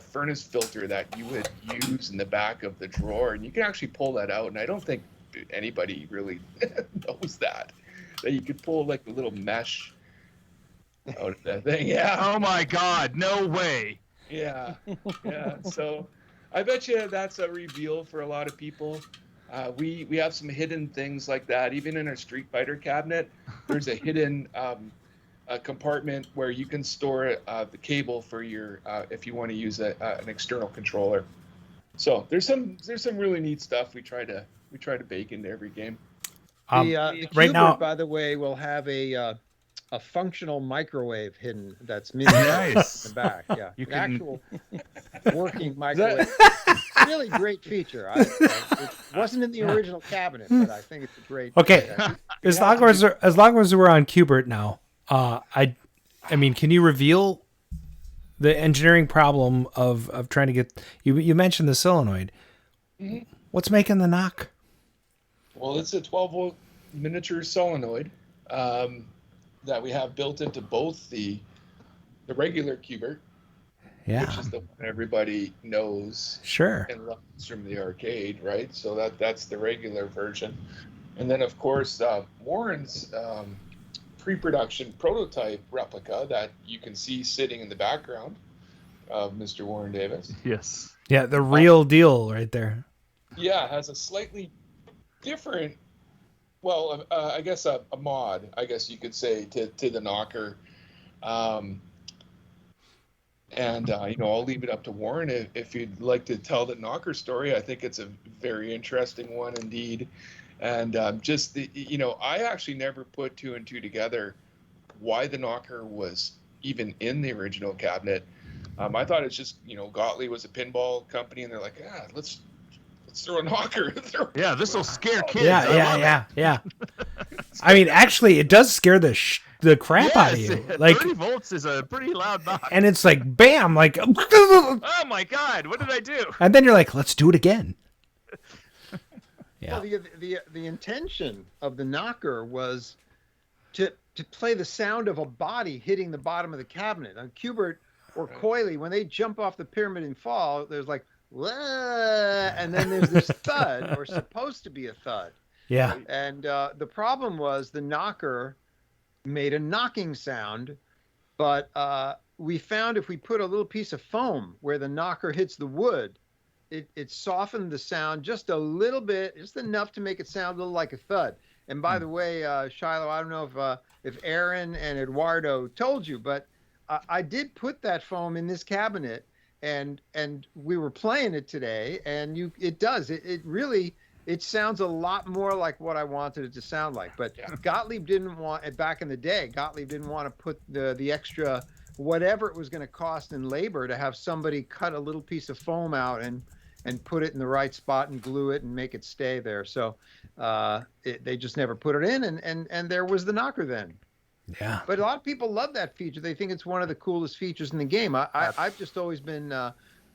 furnace filter that you would use in the back of the drawer, and you can actually pull that out. And I don't think anybody really knows that you could pull like a little mesh out of that thing. Yeah. Oh my God! No way. Yeah. Yeah. So I bet you that's a reveal for a lot of people. We have some hidden things like that. Even in our Street Fighter cabinet, there's a hidden a compartment where you can store the cable for your if you want to use an external controller. So there's some really neat stuff we try to bake into every game. The right now, by the way, will have a functional microwave hidden that's nice in the back. Yeah, You can... actual working microwave. Really great feature. It wasn't in the original cabinet, but I think it's a great. Okay, as long as we're on Qbert now, I mean, can you reveal the engineering problem of trying to get you mentioned the solenoid? Mm-hmm. What's making the knock? Well, it's a 12-volt miniature solenoid that we have built into both the regular Qbert, which is the one everybody knows Sure. and loves from the arcade, right? So that's the regular version. And then, of course, Warren's pre-production prototype replica that you can see sitting in the background of Mr. Warren Davis. Yes. Yeah, the real deal right there. Yeah, has a slightly different, well, I guess a mod, I guess you could say, to the knocker. I'll leave it up to Warren if you'd like to tell the knocker story. I think it's a very interesting one indeed. And I actually never put two and two together why the knocker was even in the original cabinet. I thought it's just, Gottlieb was a pinball company and they're like, let's throw a knocker. Yeah, this will scare kids. Yeah. I mean, actually, it does scare the crap out of you. Like 30 volts is a pretty loud knock. And it's like, bam, like, oh my God, what did I do? And then you're like, let's do it again. Yeah. Well, the intention of the knocker was to play the sound of a body hitting the bottom of the cabinet. On Qbert or Coily, when they jump off the pyramid and fall, there's like, wah, and then there's this thud, or supposed to be a thud. Yeah. And the problem was the knocker made a knocking sound, but we found if we put a little piece of foam where the knocker hits the wood, it softened the sound just a little bit, just enough to make it sound a little like a thud. And by the way, Shiloh, I don't know if Aaron and Eduardo told you, but I did put that foam in this cabinet, and we were playing it today, and it does. It really sounds a lot more like what I wanted it to sound like. But Gottlieb didn't want, back in the day, Gottlieb didn't want to put the extra, whatever it was going to cost in labor to have somebody cut a little piece of foam out and put it in the right spot and glue it and make it stay there. So they just never put it in, and there was the knocker then. Yeah. But a lot of people love that feature. They think it's one of the coolest features in the game. I've just always been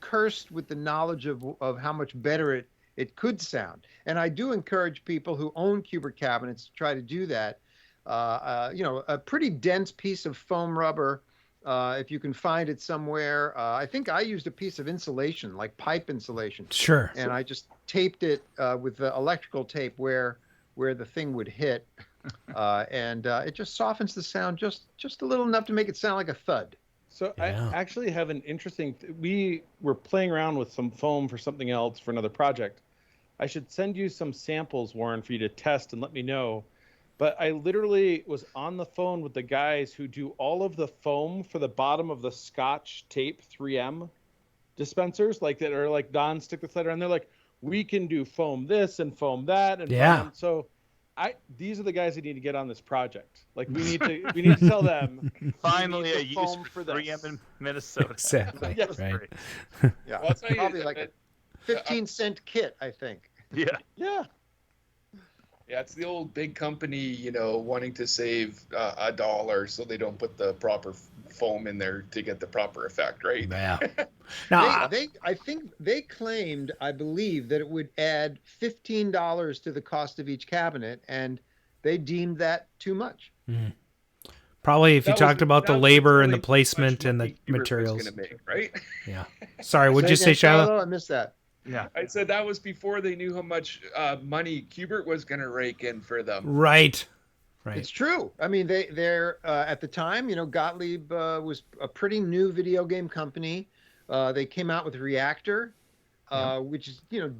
cursed with the knowledge of how much better it could sound. And I do encourage people who own Qbert cabinets to try to do that. A pretty dense piece of foam rubber If you can find it somewhere, I think I used a piece of insulation, like pipe insulation. Sure. And I just taped it with the electrical tape where the thing would hit, and it just softens the sound just a little enough to make it sound like a thud. So I actually have an interesting. We were playing around with some foam for something else for another project. I should send you some samples, Warren, for you to test and let me know. But I literally was on the phone with the guys who do all of the foam for the bottom of the Scotch tape 3M dispensers, like that are like non-stick with letter, and they're like, we can do foam this and foam that, and foam. So these are the guys that need to get on this project. Like we need to tell them finally a use foam for this. 3M in Minnesota. Exactly. Yes. Right. Yeah, Well, I'll tell you, probably like a 15-cent kit, I think. Yeah. Yeah. Yeah, it's the old big company, wanting to save $1 so they don't put the proper foam in there to get the proper effect, right? Yeah. Now, I think they claimed, I believe, that it would add $15 to the cost of each cabinet, and they deemed that too much. probably if you talked about the labor and the placement and the Hubert was materials. gonna make, right? Yeah. Sorry, what'd you say, again, Shiloh? I missed that. Yeah. I said that was before they knew how much money Hubert was going to rake in for them. Right. It's true. I mean, they're at the time, Gottlieb was a pretty new video game company. They came out with Reactor, which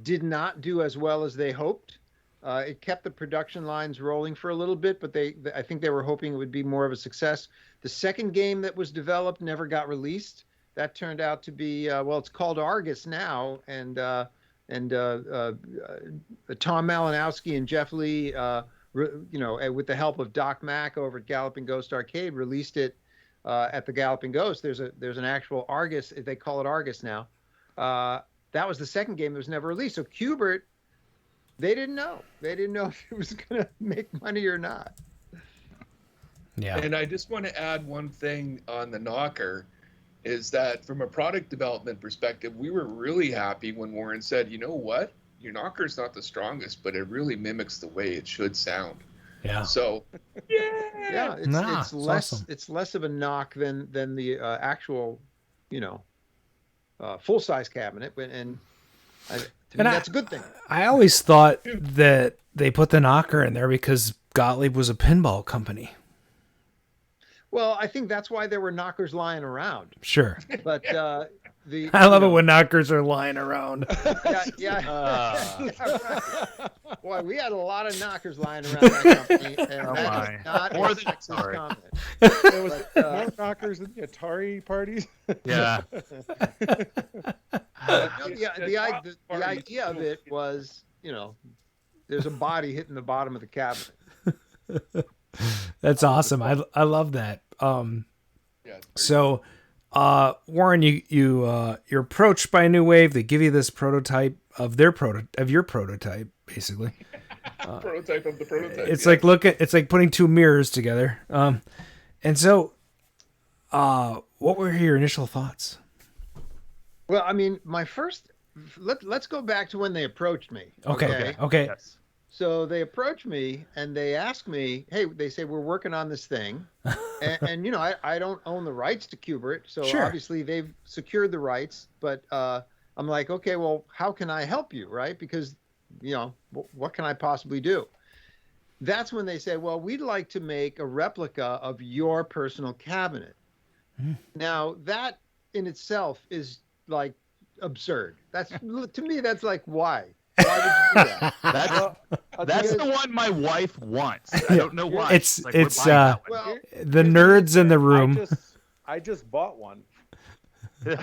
did not do as well as they hoped. It kept the production lines rolling for a little bit, but I think they were hoping it would be more of a success. The second game that was developed never got released. That turned out to be it's called Argus now, and Tom Malinowski and Jeff Lee, with the help of Doc Mack over at Galloping Ghost Arcade, released it at the Galloping Ghost. There's an actual Argus. They call it Argus now. That was the second game that was never released. So Hubert, they didn't know. They didn't know if it was going to make money or not. Yeah. And I just want to add one thing on the knocker. Is that from a product development perspective, we were really happy when Warren said, you know what, your knocker's not the strongest, but it really mimics the way it should sound. Yeah. So, yeah, it's less awesome. It's less of a knock than the actual, full size cabinet, and that's a good thing. I always thought that they put the knocker in there because Gottlieb was a pinball company. Well, I think that's why there were knockers lying around. Sure. But I love it when knockers are lying around. Yeah. Right. Boy, we had a lot of knockers lying around that company. And that is not More a than sexist comment. There was more knockers than the Atari parties. Yeah. The idea of it was, there's a body hitting the bottom of the cabinet. That's awesome. I love that. So, Warren, you're approached by New Wave. They give you this prototype of your prototype, basically. Prototype of the prototype. It's like it's like putting two mirrors together. And so, what were your initial thoughts? Well, I mean, let's go back to when they approached me. Okay. Yes. So they approach me and they ask me, hey, they say, we're working on this thing. and I don't own the rights to Hubert. So Sure. Obviously they've secured the rights. But I'm like, okay, well, how can I help you? Right? Because, what can I possibly do? That's when they say, well, we'd like to make a replica of your personal cabinet. Now, that in itself is like absurd. To me, that's like, why? Why would you do that? That's the one my wife wants. I don't know why. It's the nerds in the room. I just bought one.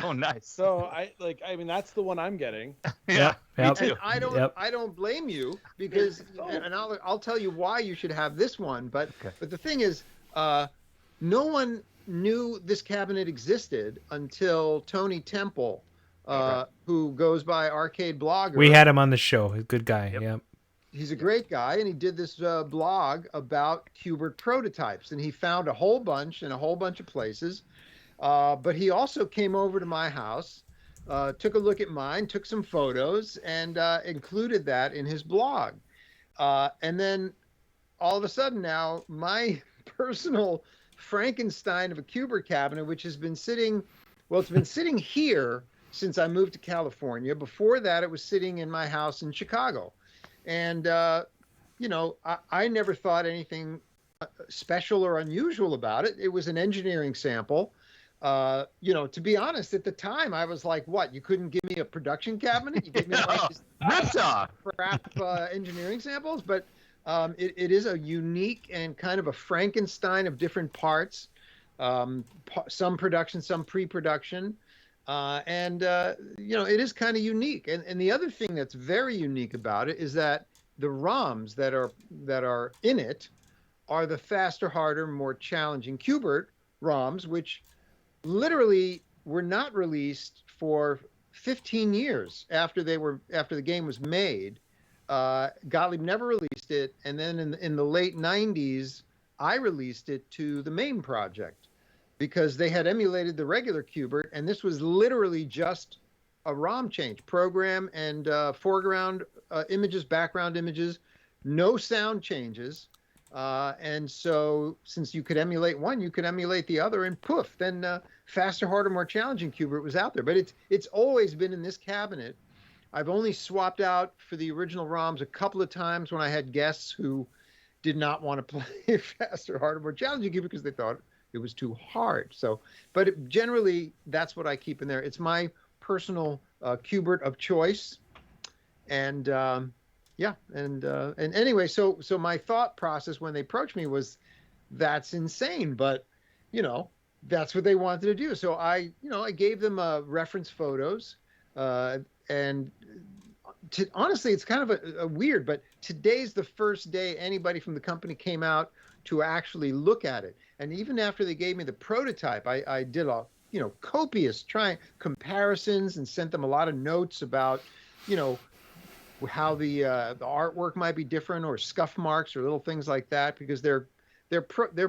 Oh, nice. So that's the one I'm getting. Yeah. Yep. Me too. And I don't blame you because, and I'll tell you why you should have this one. But the thing is, no one knew this cabinet existed until Tony Temple, who goes by Arcade Blogger. We had him on the show. A good guy. Yep. He's a great guy, and he did this blog about Hubert prototypes, and he found a whole bunch in a whole bunch of places. But he also came over to my house, took a look at mine, took some photos, and included that in his blog. And then all of a sudden now, my personal Frankenstein of a Kubert cabinet, which has been sitting, well, it's been sitting here since I moved to California. Before that, it was sitting in my house in Chicago. And, you know, I never thought anything special or unusual about it. It was an engineering sample. You know, to be honest, at the time, I was like, what? You couldn't give me a production cabinet? You gave me like this crap engineering samples? But it is a unique and kind of a Frankenstein of different parts. Some production, some pre-production. And you know, it is kind of unique. And the other thing that's very unique about it is that the ROMs that are in it are the faster, harder, more challenging Kubert ROMs, which literally were not released for 15 years after the game was made. Gottlieb never released it, and then in the late 90s, I released it to the MAME project because they had emulated the regular Kubert, and this was literally just a ROM change, program and foreground images, background images, no sound changes. And so since you could emulate one, you could emulate the other, and poof, then faster, harder, more challenging Kubert was out there. But it's always been in this cabinet. I've only swapped out for the original ROMs a couple of times when I had guests who did not want to play faster, harder, more challenging Kubert because they thought it was too hard. So, but generally, that's what I keep in there. It's my personal Kubert of choice. And yeah, and anyway, so my thought process when they approached me was, that's insane, but you know, that's what they wanted to do. So I gave them reference photos, and honestly, it's kind of a weird, but today's the first day anybody from the company came out to actually look at it. And even after they gave me the prototype, I did a copious comparisons and sent them a lot of notes about, you know, how the artwork might be different, or scuff marks or little things like that, because they're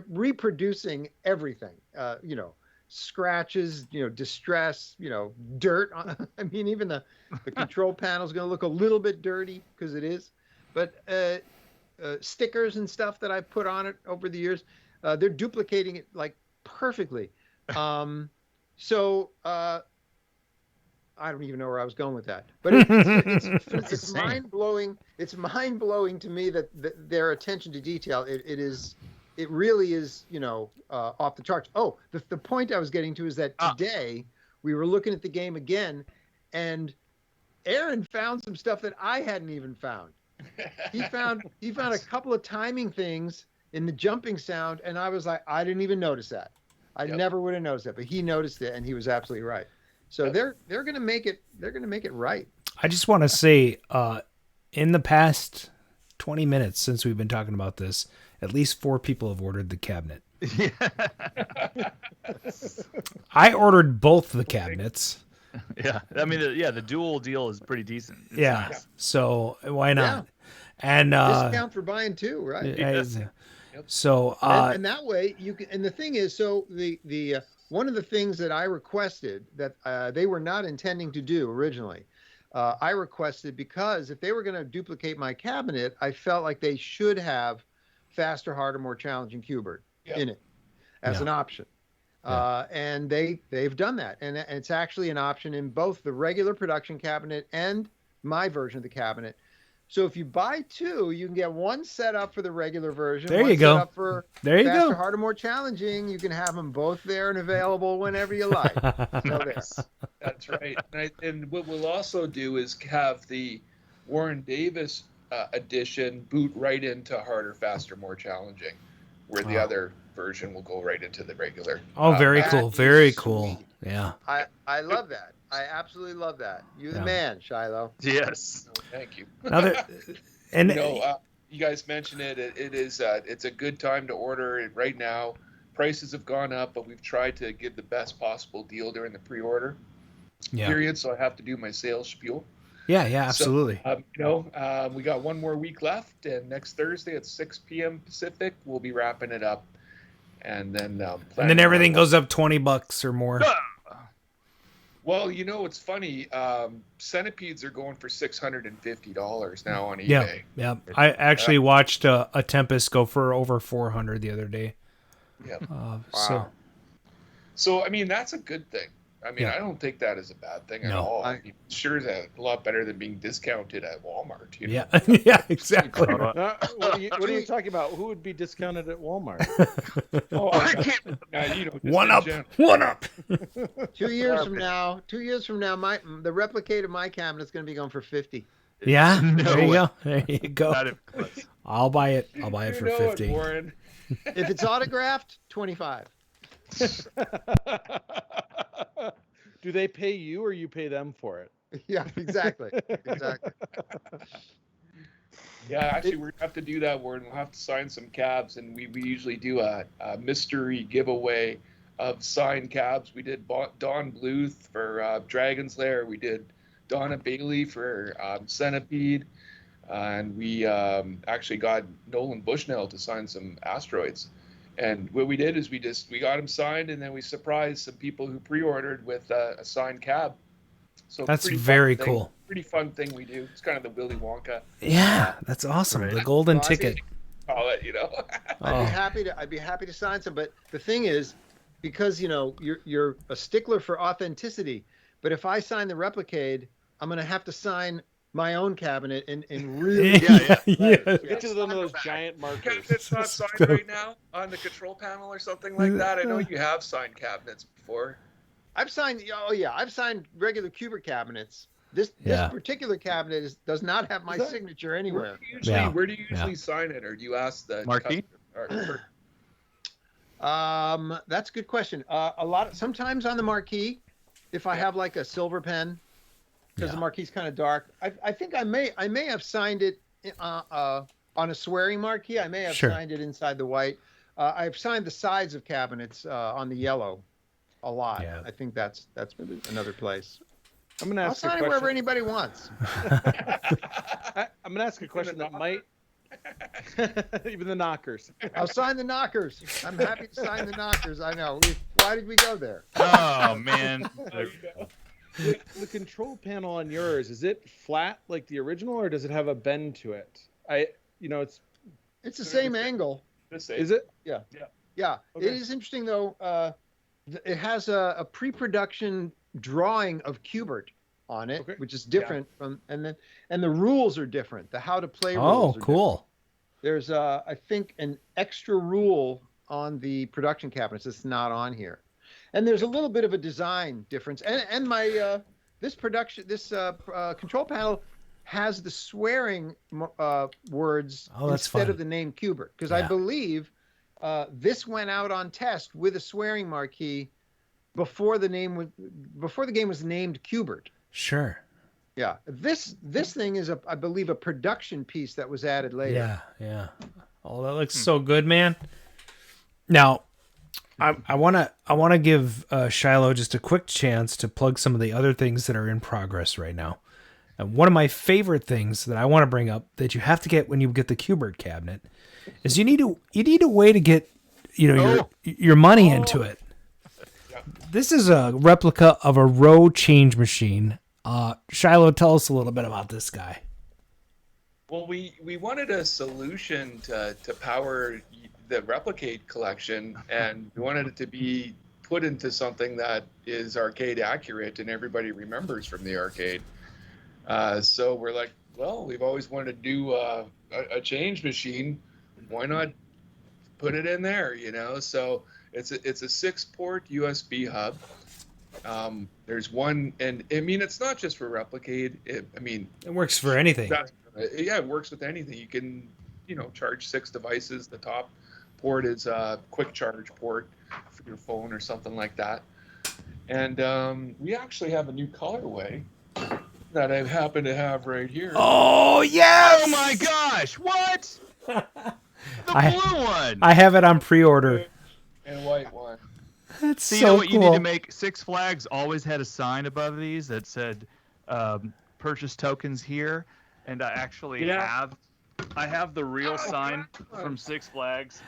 reproducing everything, you know, scratches, you know, distress, you know, dirt. I mean, even the control panel is going to look a little bit dirty because it is, but stickers and stuff that I put on it over the years, they're duplicating it like perfectly. So I don't even know where I was going with that, but it's mind blowing. It's mind blowing to me that their attention to detail. It really is, you know, off the charts. Oh, the point I was getting to is that today we were looking at the game again, and Aaron found some stuff that I hadn't even found. He found a couple of timing things in the jumping sound, and I was like, I didn't even notice that. I never would have noticed that, but he noticed it, and he was absolutely right. So they're going to make it. They're going to make it right. I just want to say, in the past 20 minutes since we've been talking about this, at least 4 people have ordered the cabinet. I ordered both the cabinets. Yeah, I mean, the dual deal is pretty decent. It's nice. So why not? Yeah. And discount for buying 2, right? So and that way you can. And the thing is, so the one of the things that I requested that they were not intending to do originally, I requested, because if they were going to duplicate my cabinet, I felt like they should have faster, harder, more challenging Kubert in it as an option. And they've done that. And it's actually an option in both the regular production cabinet and my version of the cabinet. So if you buy 2, you can get one set up for the regular version. There you go. Set up for faster, harder, more challenging. You can have them both there and available whenever you like. So That's right. And what we'll also do is have the Warren Davis edition boot right into harder, faster, more challenging, where the other version will go right into the regular. Oh, very cool. Very cool. Yeah. I love that. I absolutely love that. You're the man, Shiloh. Yes. Thank you. And you guys mentioned it. It is. It's a good time to order it right now. Prices have gone up, but we've tried to give the best possible deal during the pre-order period. So I have to do my sales spiel. Yeah, absolutely. So, we got one more week left, and next Thursday at 6 p.m. Pacific, we'll be wrapping it up, and then everything goes up $20 or more. Well, you know, it's funny. Centipedes are going for $650 now on eBay. Yeah. I actually watched a Tempest go for over $400 the other day. Yeah. Wow. So I mean, that's a good thing. I mean, Yeah. I don't think that is a bad thing at No. all. I mean, sure, that's a lot better than being discounted at Walmart. You know? Yeah, yeah, exactly. What are you talking about? Who would be discounted at Walmart? Oh, I can't. Just One in up, general. one up. 2 years from now, the replicate of my cabinet's going to be going for 50. Yeah, No there you way. go. There you go. Not even close. I'll buy it. I'll buy it You for know 50. It, Warren. If it's autographed, 25. Do they pay you or you pay them for it? Yeah, exactly. Yeah, actually, we're gonna have to do that, Warren. We'll have to sign some cabs, and we usually do a mystery giveaway of signed cabs. We did Don Bluth for Dragon's Lair. We did Donna Bailey for Centipede, and we actually got Nolan Bushnell to sign some Asteroids. And what we did is we got them signed, and then we surprised some people who pre-ordered with a signed cab. So That's very thing, cool. Pretty fun thing we do. It's kind of the Willy Wonka. Yeah, that's awesome. Right. The golden ticket. Call it, you know. I'd be happy to sign some, but the thing is, because you're a stickler for authenticity, but if I sign the Replicade, I'm gonna have to sign my own cabinet and really Get to one of those giant markers. It's not signed right now on the control panel or something like that. I know you have signed cabinets before. I've signed regular Kubert cabinets. This particular cabinet does not have my signature anywhere. Where do you usually sign it, or do you ask the Marquee? That's a good question. Sometimes on the marquee, if I have like a silver pen, because the marquee's kind of dark. I think I may have signed it on a swearing marquee. I may have signed it inside the white. I've signed the sides of cabinets on the yellow a lot. Yeah. I think that's another place. I'm gonna ask I'll sign it wherever anybody wants. I'm gonna ask a question that might even the knockers. I'll sign the knockers. I'm happy to sign the knockers. I know. Why did we go there? Oh man. The control panel on yours, is it flat like the original, or does it have a bend to it? It's the same angle. Is it? Yeah. Okay. It is interesting though. It has a pre-production drawing of Kubert on it, which is different from, and the rules are different. The how to play rules. Oh, cool. Different. There's I think an extra rule on the production cabinets that's not on here. And there's a little bit of a design difference. And my this control panel has the swearing words instead of the name Kubert, because I believe this went out on test with a swearing marquee before the game was named Kubert. Sure. Yeah. This thing is I believe a production piece that was added later. Yeah. Oh, that looks so good, man. Now, I want to give Shiloh just a quick chance to plug some of the other things that are in progress right now. And one of my favorite things that I want to bring up that you have to get when you get the Kubert cabinet is you need a way to get your money into it. This is a replica of a row change machine. Shiloh, tell us a little bit about this guy. Well, we wanted a solution to power the Replicate collection, and we wanted it to be put into something that is arcade accurate and everybody remembers from the arcade. So we're like, well, we've always wanted to do a change machine. Why not put it in there? So it's a 6-port USB hub. There's one, and I mean, it's not just for Replicate. It works for anything. It works with anything. You can, charge 6 devices. The top port is a quick charge port for your phone or something like that. And we actually have a new colorway that I happen to have right here. Oh, yes! Oh my gosh! What? The blue one. I have it on pre-order. And white one. That's so so you know what cool. You need to make? Six Flags always had a sign above these that said purchase tokens here, and I actually have the real sign from Six Flags.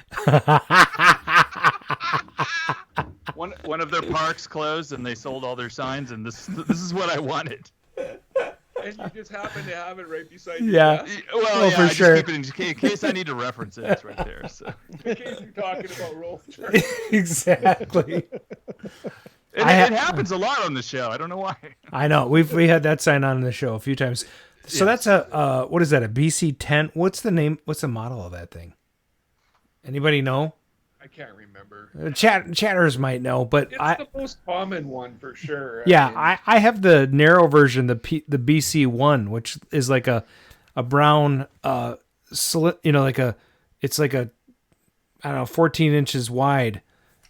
One of their parks closed and they sold all their signs, and this is what I wanted. And you just happen to have it right beside your Yeah. desk? Well, Oh, yeah, for I sure. just keep it in case I need to reference it. It's right there. So. In case you're talking about roll. Exactly. It happens a lot on the show. I don't know why. I know we had that sign on in the show a few times. So Yes. that's a what is that? A BC10? What's the name? What's the model of that thing? Anybody know? I can't remember. Chatters might know, but It's the most common one for sure. I have the narrow version, the BC1, which is like a brown it's like a I don't know 14 inches wide,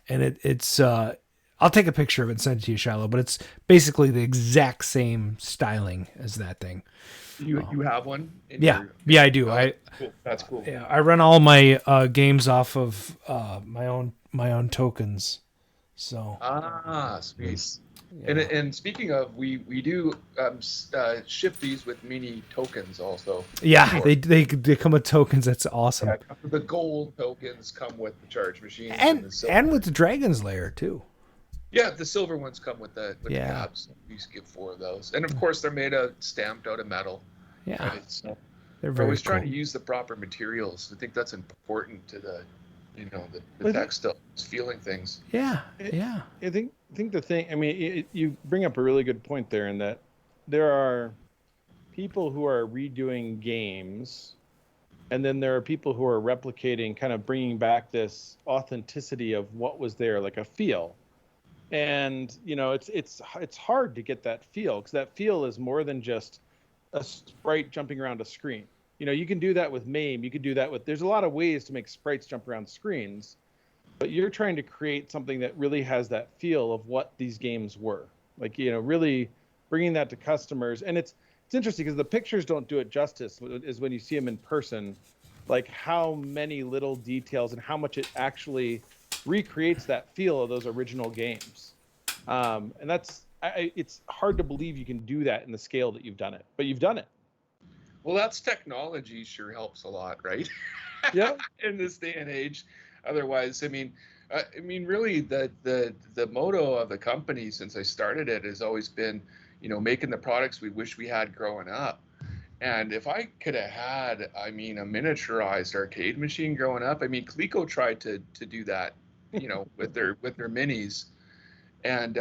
and it's I'll take a picture of it and send it to you, Shiloh, but it's basically the exact same styling as that thing. You have one? Yeah, I do. Cool. That's cool. Yeah, I run all my games off of my own tokens. So Sweet. Yeah. And speaking of, we do ship these with mini tokens also. Yeah, they come with tokens. That's awesome. Yeah, the gold tokens come with the charge machines and with the Dragon's Lair too. Yeah, the silver ones come with the caps. We used to give 4 of those, and of course they're stamped out of metal. Yeah, right? So they're we're always cool. trying to use the proper materials. I think that's important to the textile feeling things. Yeah. I think the thing. I mean, you bring up a really good point there, in that there are people who are redoing games, and then there are people who are replicating, kind of bringing back this authenticity of what was there, like a feel. And it's hard to get that feel, because that feel is more than just a sprite jumping around a screen. You can do that with MAME. You could do that with. There's a lot of ways to make sprites jump around screens, but you're trying to create something that really has that feel of what these games were. Like really bringing that to customers. And it's interesting because the pictures don't do it justice. Is when you see them in person, like how many little details and how much it actually recreates that feel of those original games. And that's it's hard to believe you can do that in the scale that you've done it, but you've done it. Well, that's technology sure helps a lot, right? Yeah. In this day and age. Otherwise, I mean, really, the motto of the company since I started it has always been, making the products we wish we had growing up. And if I could have had, a miniaturized arcade machine growing up, Coleco tried to do that, with their minis. And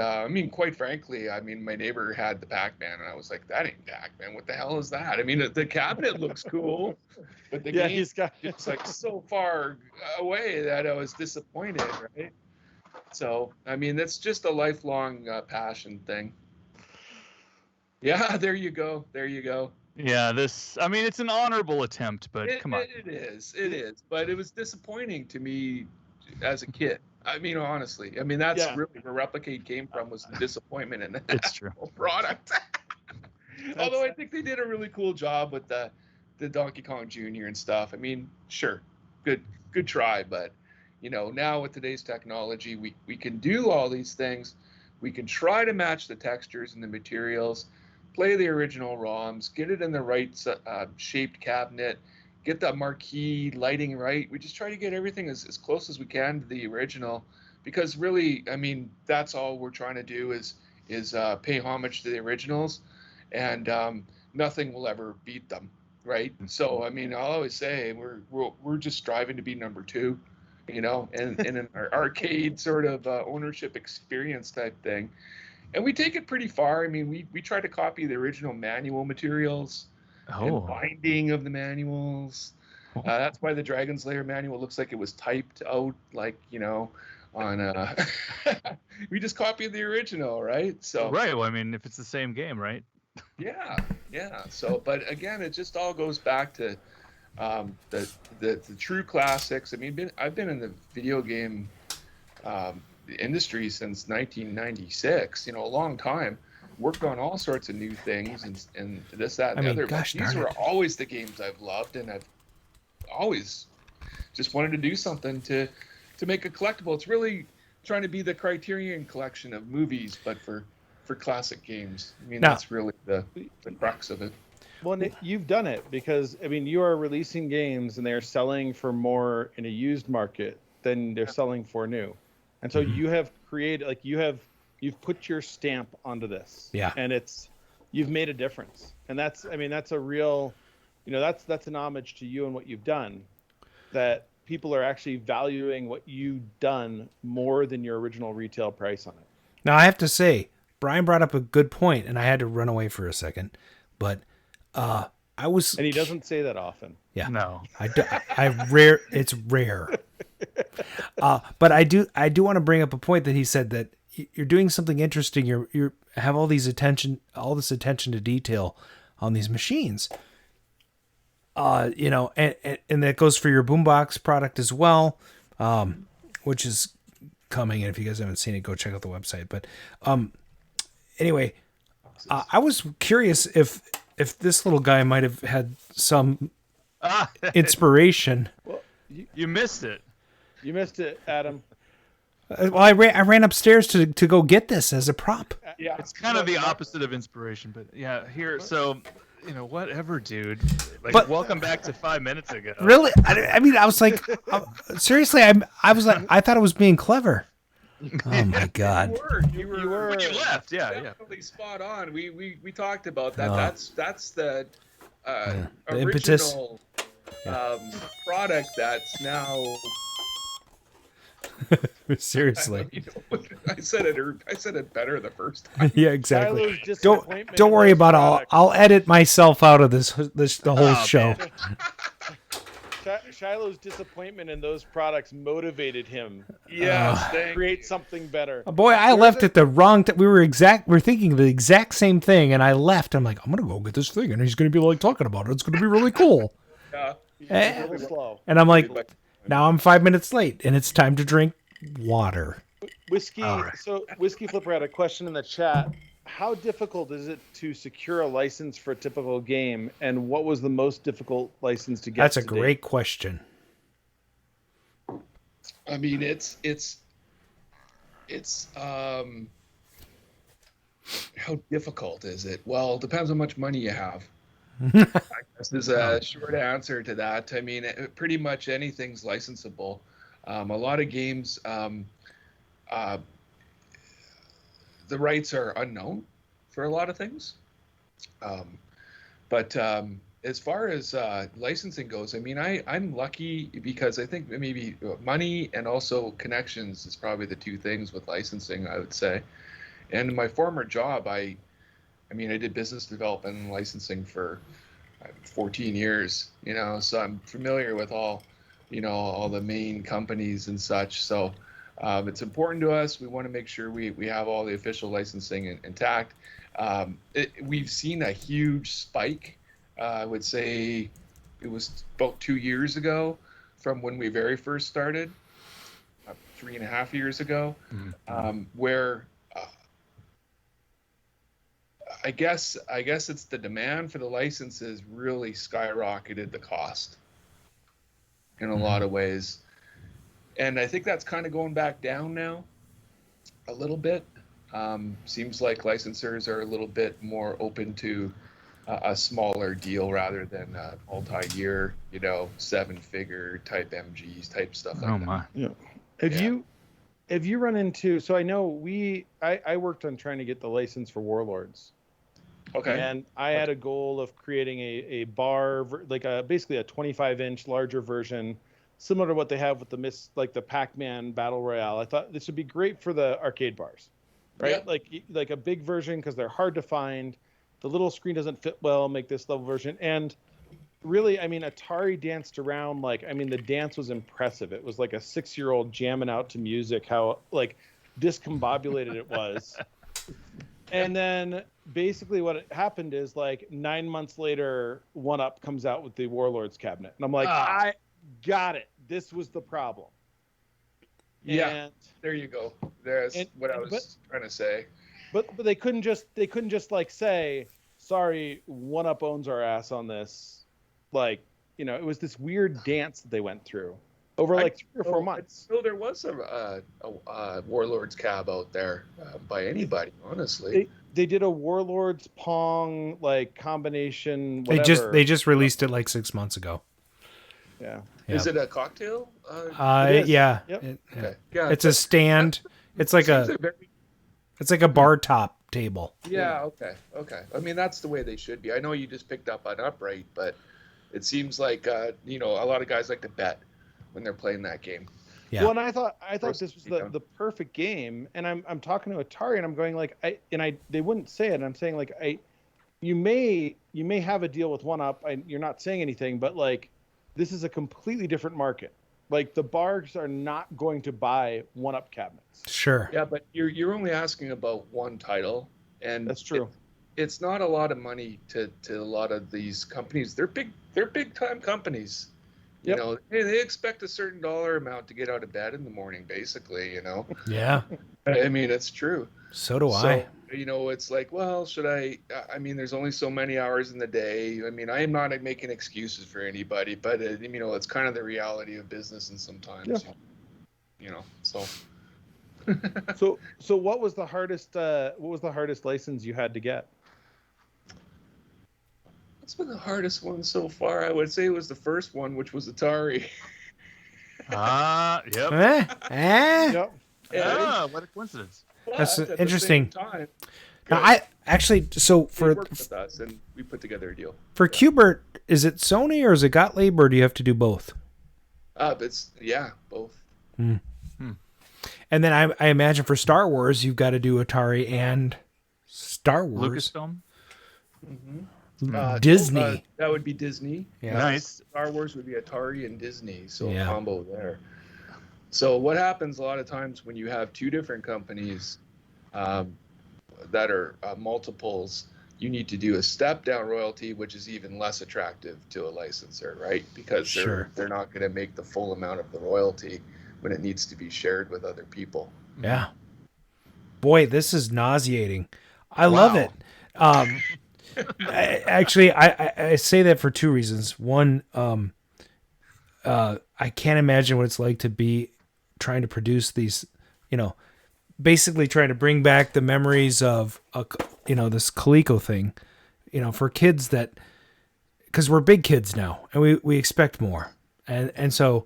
quite frankly, my neighbor had the Pac-Man, and I was like, that ain't Pac-Man. What the hell is that? The cabinet looks cool, but the game is like so far away that I was disappointed, right? So, that's just a lifelong passion thing. Yeah, there you go. Yeah, it's an honorable attempt, but come on. It is. But it was disappointing to me as a kid. Honestly, that's really where Replicate came from, was the disappointment in the actual product. Although I think they did a really cool job with the Donkey Kong Jr. and stuff. Sure, good try, but now with today's technology, we can do all these things. We can try to match the textures and the materials, play the original ROMs, get it in the right shaped cabinet, get that marquee lighting right. We just try to get everything as close as we can to the original, because really, that's all we're trying to do is pay homage to the originals, and nothing will ever beat them, right? So I'll always say we're just striving to be number 2, and in an arcade sort of ownership experience type thing, and we take it pretty far. We try to copy the original manual materials. And binding of the manuals. That's why the Dragon's Lair manual looks like it was typed out, on we just copied the original, right? So right. Well, if it's the same game, right? Yeah. So, but again, it just all goes back to the true classics. I've been in the video game industry since 1996. A long time. Worked on all sorts of new things and this, that, and the other. But these were always the games I've loved, and I've always just wanted to do something to make a collectible. It's really trying to be the Criterion collection of movies, but for classic games. That's really the crux of it. Well, Nick, you've done it, because you are releasing games and they're selling for more in a used market than they're selling for new, and so you have created, you've put your stamp onto this. Yeah. And it's you've made a difference. And that's a real, that's an homage to you and what you've done, that people are actually valuing what you've done more than your original retail price on it. Now, I have to say, Brian brought up a good point, and I had to run away for a second, but I was... And he doesn't say that often. Yeah. No. It's rare. But I do want to bring up a point that he said, that you're doing something interesting. You have all this attention to detail on these machines. And that goes for your boombox product as well, which is coming. And if you guys haven't seen it, go check out the website. But anyway, I was curious if this little guy might have had some inspiration. Well, you missed it. You missed it, Adam. Well, I ran upstairs to go get this as a prop. Yeah, it's kind of the opposite of inspiration, but yeah, here. So, whatever, dude. Like, welcome back to 5 minutes ago. Really? I mean, I was like, seriously, I was like, I thought I was being clever. Oh my God! You were when you left. Yeah, definitely spot on. We talked about that. That's the the impetus. original product that's now. Seriously, I said it better the first time. Yeah, exactly. Don't worry about it. I'll edit myself out of the whole show. Shiloh's disappointment in those products motivated him. To create something better. Boy, I left at the wrong time. We were thinking the exact same thing, and I left. I'm like, I'm gonna go get this thing, and he's gonna be like talking about it. It's gonna be really cool. Really slow. And I'm like, now I'm 5 minutes late, and it's time to drink water. Whiskey. Right. So Whiskey Flipper had a question in the chat. How difficult is it to secure a license for a typical game, and what was the most difficult license to get? That's a great question. I mean, it's how difficult is it? Well, it depends how much money you have. I guess there's a short answer to that. I mean, pretty much anything's licensable. A lot of games, the rights are unknown for a lot of things. But as far as licensing goes, I mean, I'm lucky because I think maybe money and also connections is probably the two things with licensing, I would say. And in my former job, I did business development and licensing for 14 years, so I'm familiar with all the main companies and such. So it's important to us. We want to make sure we have all the official licensing intact. We've seen a huge spike. I would say it was about 2 years ago from when we very first started, 3.5 years ago, where I guess it's the demand for the licenses really skyrocketed the cost in a lot of ways. And I think that's kind of going back down now a little bit. Seems like licensors are a little bit more open to a smaller deal rather than a multi-year, 7-figure type MGs type stuff like that. My. Yeah. Have you run into, so I know I worked on trying to get the license for Warlords. Okay. And I had a goal of creating a bar, basically a 25-inch larger version, similar to what they have with the Pac-Man Battle Royale. I thought this would be great for the arcade bars, right? Yeah. Like a big version because they're hard to find. The little screen doesn't fit well. Make this level version. And really, I mean, Atari danced around the dance was impressive. It was like a 6-year-old jamming out to music. How discombobulated it was. And then basically what happened is 9 months later, 1UP comes out with the Warlords cabinet. And I'm like, I got it. This was the problem. Yeah, and, there you go. There's what I was trying to say. But they couldn't just say, sorry, 1UP owns our ass on this. It was this weird dance that they went through over 3 or 4 months. So there was a Warlords cab out there by anybody, honestly. They did a Warlords Pong combination. Whatever. They just released it 6 months ago. Yeah. Is it a cocktail? Yeah. Yep. Okay. Yeah. It's a stand. It's like a bar top table. Yeah, okay. I mean, that's the way they should be. I know you just picked up on Upright, but it seems like a lot of guys like to bet when they're playing that game. Yeah. Well, and I thought this was the perfect game, and I'm talking to Atari, and I'm going like they wouldn't say it. And I'm saying like you may have a deal with 1UP. You're not saying anything, but like this is a completely different market. Like the bars are not going to buy 1UP cabinets. Sure. Yeah, but you're only asking about one title, and that's true. It's not a lot of money to a lot of these companies. They're big time companies. You know, they expect a certain dollar amount to get out of bed in the morning, basically, you know? Yeah. I mean, it's true. So do I. You know, it's like, well, I mean, there's only so many hours in the day. I mean, I am not making excuses for anybody, but, you know, it's kind of the reality of business and sometimes, you know, so. So what was the hardest license you had to get? What's been the hardest one so far? I would say it was the first one, which was Atari. Yep. Yep. What a coincidence. That's But at interesting. the same time, Now, I actually they worked with us and we put together a deal. For Qbert, is it Sony or is it Gottlieb, or do you have to do both? It's both. And then I imagine for Star Wars, you've got to do Atari and Star Wars. Lucasfilm. Disney. That would be Disney. Yeah. Nice. Star Wars would be Atari and Disney, so Yeah. a combo there. So what happens a lot of times when you have two different companies that are multiples, you need to do a step down royalty, which is even less attractive to a licensor, right? Because they're not going to make the full amount of the royalty when it needs to be shared with other people. Yeah. Boy, this is nauseating. I love it. I say that for two reasons. One, I can't imagine what it's like to be trying to produce these, you know, basically trying to bring back the memories of, this Coleco thing, you know, for kids because we're big kids now and we expect more. And so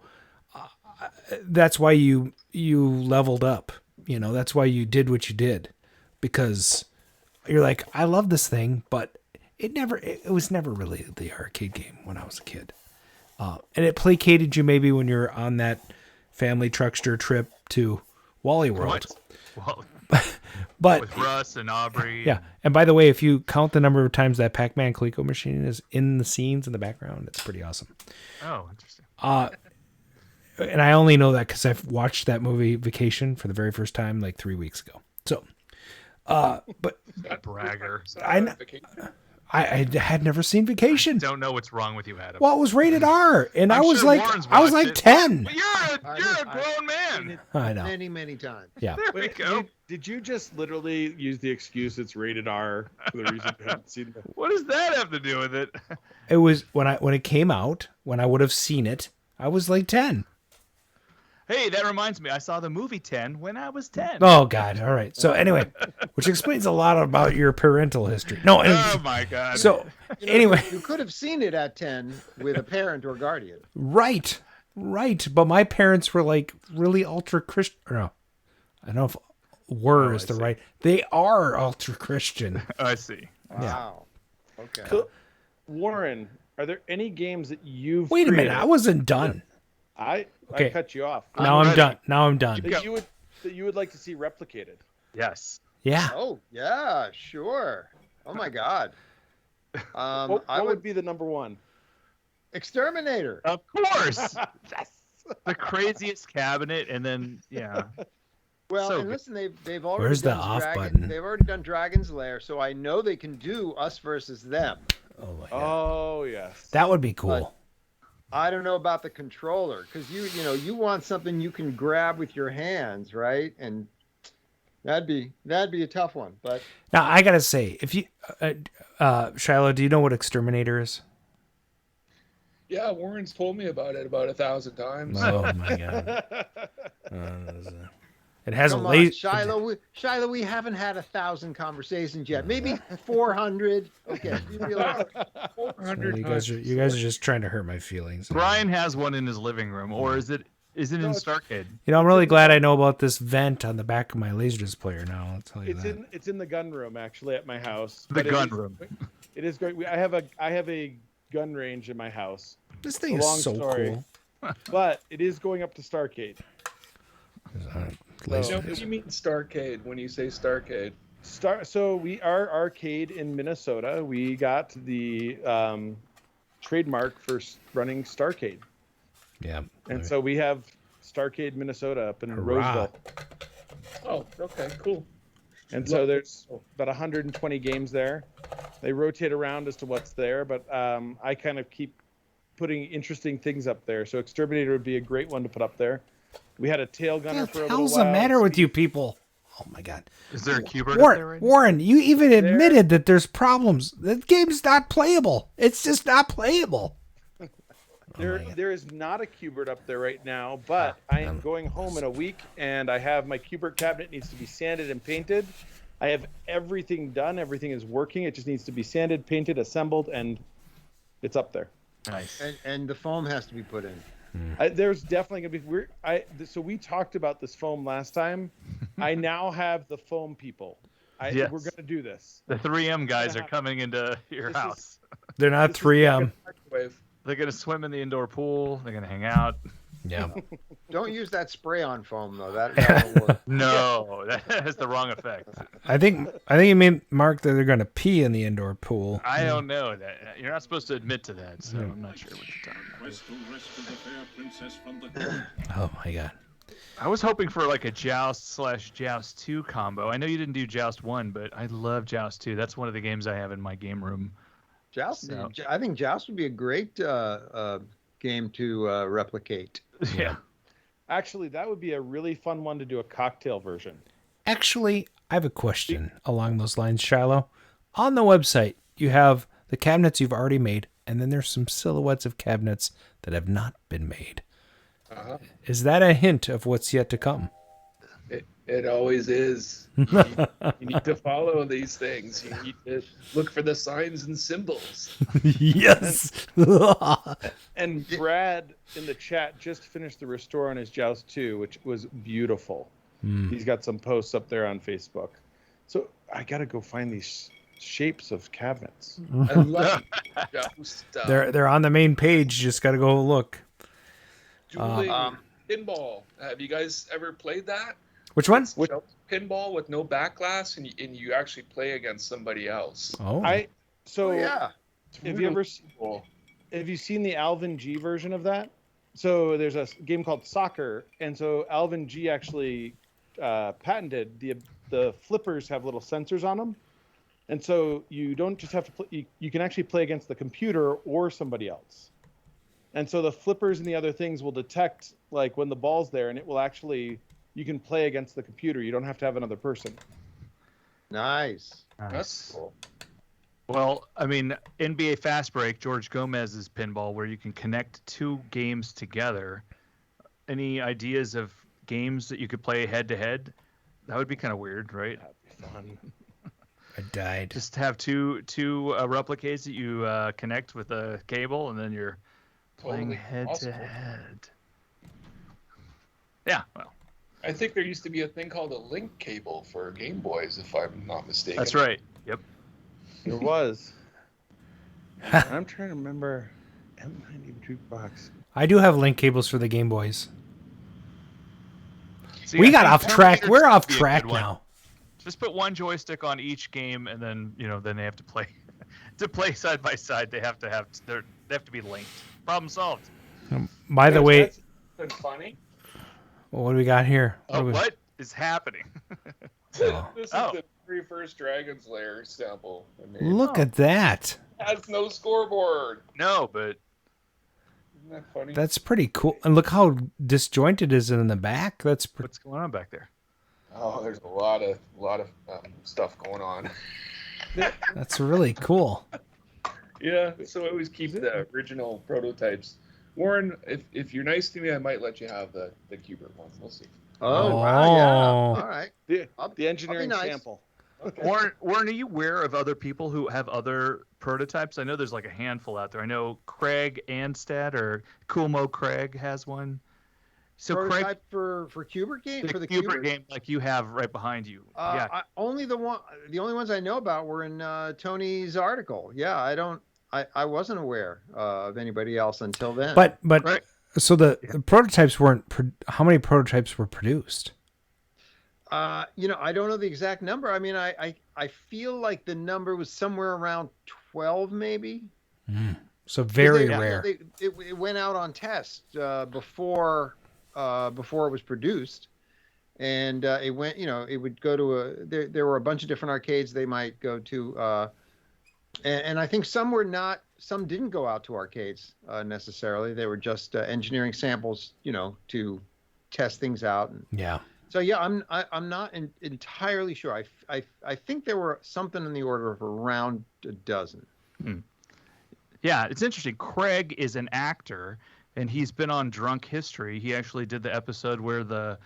that's why you leveled up, you know, that's why you did what you did, because you're like, I love this thing, but it was never really the arcade game when I was a kid. And it placated you maybe when you're on that family truckster trip to Wally World. But with Russ and Aubrey. Yeah. And by the way, if you count the number of times that Pac-Man Coleco machine is in the scenes in the background, it's pretty awesome. Oh, interesting. And I only know that because I've watched that movie Vacation for the very first time like 3 weeks ago. So, but bragger. I had never seen Vacation. Don't know what's wrong with you, Adam. Well, it was rated R, and I'm I was sure like, Warren's I was like watched it. 10. Well, you're a grown man. I know. Many times. Yeah. There we go. Did you just literally use the excuse it's rated R for the reason you haven't seen it? What does that have to do with it? It was when it came out, when I would have seen it, I was like 10. Hey, that reminds me. I saw the movie 10 when I was 10. Oh God! All right. So anyway, which explains a lot about your parental history. No. Oh my God. So anyway, you could have seen it at 10 with a parent or guardian. Right. But my parents were like really ultra Christian. No, I don't know if is the right. They are ultra Christian. I see. Wow. Yeah. Okay. So, Warren, are there any games that you've Wait a minute, created? I wasn't done. I cut you off. Now I'm done. That you would like to see replicated. Yes. Yeah. Oh yeah, sure. Oh my God. What would be the number one? Exterminator. Of course. The craziest cabinet, and then Well, so and listen, they've already Where's the done off Dragon, button? They've already done Dragon's Lair, so I know they can do us versus them. Oh my God. Oh yes. That would be cool. But I don't know about the controller, because you want something you can grab with your hands, right? And that'd be a tough one. But now I gotta say, if you, Shiloh, do you know what Exterminator is? Yeah, Warren's told me about it about 1,000 times. Oh my God. It has come a laser. Shiloh, we haven't had 1,000 conversations yet. Maybe 400. Okay, be realistic. 400 You guys are just trying to hurt my feelings. Brian has one in his living room, or is it Is it in Starcade? You know, I'm really glad I know about this vent on the back of my Laserdisc player now. I'll tell you that. It's in the gun room actually at my house. The gun room. It is great. I have a gun range in my house. This thing is so cool. But it is going up to Starcade. What do you mean Starcade when you say Starcade? So we are Arcade in Minnesota. We got the trademark for running Starcade. Yeah. And so we have Starcade Minnesota up in Roseville. Oh, okay, cool. And so there's about 120 games there. They rotate around as to what's there, but I kind of keep putting interesting things up there. So Exterminator would be a great one to put up there. We had a tail gunner for a little while. What the hell's the matter with you people? Oh my God. Is there a Q-Bird Warren, up there right now? Warren, you even admitted that there's problems. The game's not playable. It's just not playable. There is not a Q-Bird up there right now, but I am going home in a week, and I have my Q-Bird cabinet needs to be sanded and painted. I have everything done. Everything is working. It just needs to be sanded, painted, assembled, and it's up there. Nice. And the foam has to be put in. There's definitely gonna be. So we talked about this foam last time. I now have the foam people. Yes. We're gonna do this. The 3M guys are coming into your house. They're not 3M. They're gonna swim in the indoor pool. They're gonna hang out. Yeah. Don't use that spray-on foam though. That won't work. No, that has the wrong effect. I think you mean, Mark, that they're going to pee in the indoor pool. I don't know that. You're not supposed to admit to that, so I'm not sure what you're talking about. Oh my God. I was hoping for like a Joust/Joust 2 combo. I know you didn't do Joust 1, but I love Joust 2. That's one of the games I have in my game room. Joust. So. I think Joust would be a great game to replicate. Yeah. Actually, that would be a really fun one to do a cocktail version. Actually, I have a question along those lines, Shiloh. On the website, you have the cabinets you've already made, and then there's some silhouettes of cabinets that have not been made. Uh-huh. Is that a hint of what's yet to come? It always is. You need to follow these things. You need to look for the signs and symbols. Yes. And Brad in the chat just finished the restore on his Joust 2, which was beautiful. He's got some posts up there on Facebook. So I got to go find these shapes of cabinets. I love Joust. They're on the main page. Just got to go look. Dueling pinball. Have you guys ever played that? Which one? Pinball with no back glass, and you actually play against somebody else. Oh. Yeah. Have you seen the Alvin G version of that? So there's a game called Soccer, and so Alvin G actually patented the flippers have little sensors on them, and so you don't just have to play. You can actually play against the computer or somebody else, and so the flippers and the other things will detect like when the ball's there, and it will actually. You can play against the computer. You don't have to have another person. Nice. That's cool. Well, I mean, NBA Fast Break, George Gomez's pinball, where you can connect two games together. Any ideas of games that you could play head-to-head? That would be kind of weird, right? That'd be fun. I died. Just have two replicates that you connect with a cable, and then you're playing head-to-head. Yeah, well. I think there used to be a thing called a link cable for Game Boys, if I'm not mistaken. That's right. Yep. There was. I'm trying to remember. M90 jukebox. I do have link cables for the Game Boys. See, we I got think off track. We're off be a track good one. now. Just put one joystick on each game, and then then they have to play side by side. They have to be linked. Problem solved. By the way, That's been funny. what do we got here? What is happening? This is the very first Dragon's Lair sample. Look at that. It has no scoreboard. No, but isn't that funny? That's pretty cool. And look how disjointed is it in the back. That's what's going on back there? Oh, there's a lot of stuff going on. That's really cool. Yeah, so I always keep the original prototypes. Warren, if you're nice to me, I might let you have the Q-Bird one. We'll see. Oh, wow, yeah. All right. The engineering nice. sample. Okay. Warren, are you aware of other people who have other prototypes? I know there's like a handful out there. I know Craig Anstad or Cool Mo Craig has one. So prototype for Kubert game for the Kubert game like you have right behind you. Yeah. The only ones I know about were in Tony's article. Yeah, I wasn't aware of anybody else until then. But so the prototypes weren't. How many prototypes were produced? I don't know the exact number. I mean, I feel like the number was somewhere around 12, maybe. So very rare. It went out on test before it was produced, and it went. It would go to there were a bunch of different arcades they might go to, and I think some were not. Some didn't go out to arcades necessarily. They were just engineering samples, to test things out. Yeah. So yeah, I'm not entirely sure. I think there were something in the order of around a dozen. Yeah, it's interesting. Craig is an actor, and he's been on Drunk History. He actually did the episode where the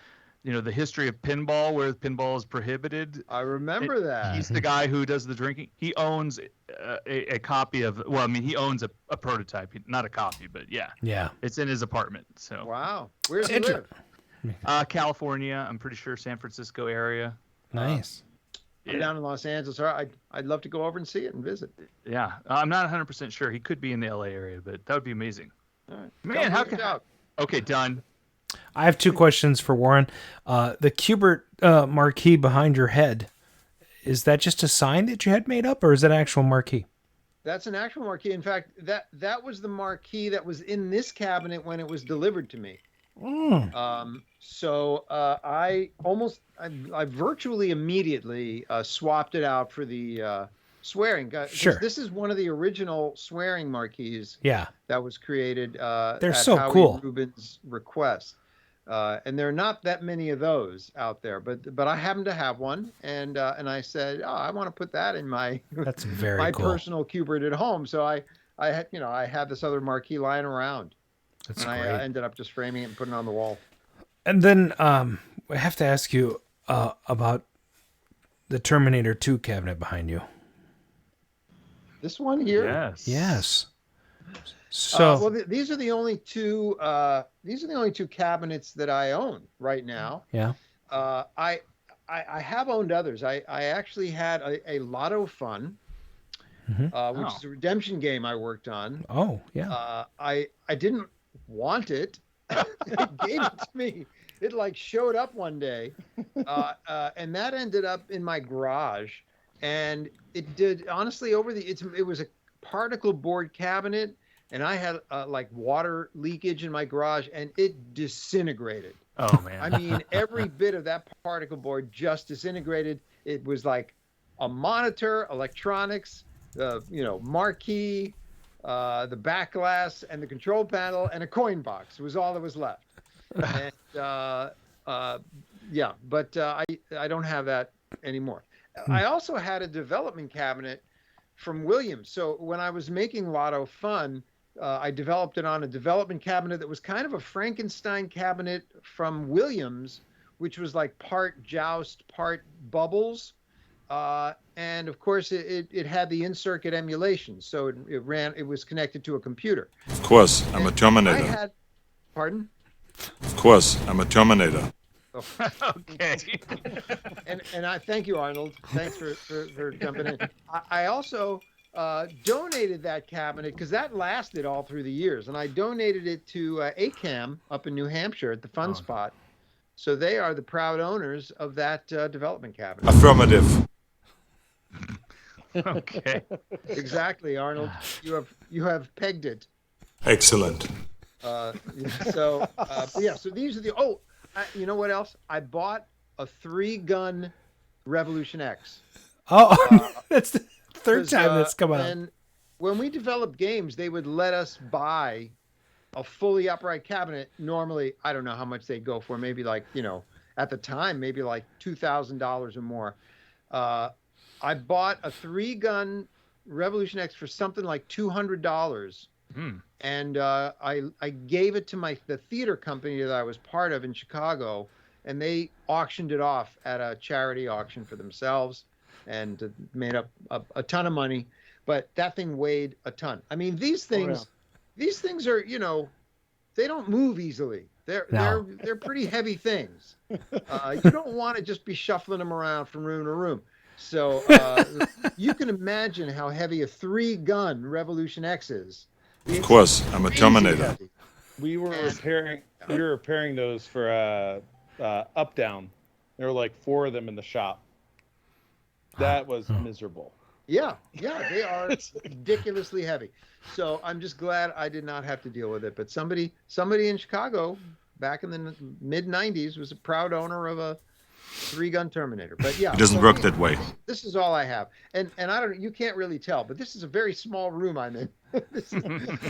history of pinball, where pinball is prohibited. I remember that. He's the guy who does the drinking. He owns a copy of. Well, I mean, he owns a prototype, not a copy, but yeah. Yeah. It's in his apartment. So. Wow. Where does he live? California. I'm pretty sure San Francisco area. Nice. I'm down in Los Angeles. I'd love to go over and see it and visit. Yeah, I'm not 100% sure. He could be in the LA area, but that would be amazing. All right. Man, how can Okay, done. I have two questions for Warren. The Kubert marquee behind your head, is that just a sign that you had made up, or is that an actual marquee? That's an actual marquee. In fact, that was the marquee that was in this cabinet when it was delivered to me. So I virtually immediately swapped it out for the swearing. Sure. This is one of the original swearing marquees. Yeah. That was created. They're at so Howie cool. Rubin's request, and there are not that many of those out there. But I happen to have one, and I said, I want to put that in my That's very my cool. personal Kubert at home. So I had this other marquee lying around. That's and great. I ended up just framing it and putting it on the wall. And then I have to ask you about the Terminator 2 cabinet behind you. This one here? Yes. So these are the only two. These are the only two cabinets that I own right now. Yeah. I have owned others. I actually had a Lotto Fun, which is a redemption game I worked on. Oh yeah. I didn't want it. They gave it to me. It showed up one day, and that ended up in my garage. And it did honestly it was a particle board cabinet, and I had water leakage in my garage, and it disintegrated. Oh man! I mean, every bit of that particle board just disintegrated. It was like a monitor, electronics, marquee, the back glass, and the control panel, and a coin box. It was all that was left. And but I don't have that anymore. I also had a development cabinet from Williams. So when I was making Lotto Fun, I developed it on a development cabinet that was kind of a Frankenstein cabinet from Williams, which was like part joust, part bubbles. And of course it had the in-circuit emulation. So it was connected to a computer. Of course, I'm a Terminator. Pardon? Of course, I'm a Terminator. Oh. Okay. and I thank you, Arnold. Thanks for jumping in. I also donated that cabinet because that lasted all through the years, and I donated it to ACAM up in New Hampshire at the Fun Spot. So they are the proud owners of that development cabinet. Affirmative. Okay. Exactly, Arnold. You have pegged it. Excellent. So these are the. You know what else? I bought a 3-gun Revolution X. Oh, that's the third time that's come out. And when we developed games, they would let us buy a fully upright cabinet. Normally, I don't know how much they go for. Maybe at the time, maybe like $2,000 or more. I bought a 3-gun Revolution X for something like $200. And I gave it to the theater company that I was part of in Chicago, and they auctioned it off at a charity auction for themselves, and made up a ton of money. But that thing weighed a ton. I mean, these things are they don't move easily. They're pretty heavy things. You don't want to just be shuffling them around from room to room. So you can imagine how heavy a 3-gun Revolution X is. Of course, I'm a Terminator. Heavy. We were repairing those for Up Down. There were like 4 of them in the shop. That was miserable. Yeah, they are ridiculously heavy. So I'm just glad I did not have to deal with it. But somebody in Chicago back in the mid 90s was a proud owner of a 3-gun Terminator. But yeah, it doesn't work that way. This is all I have, and I don't. You can't really tell, but this is a very small room I'm in.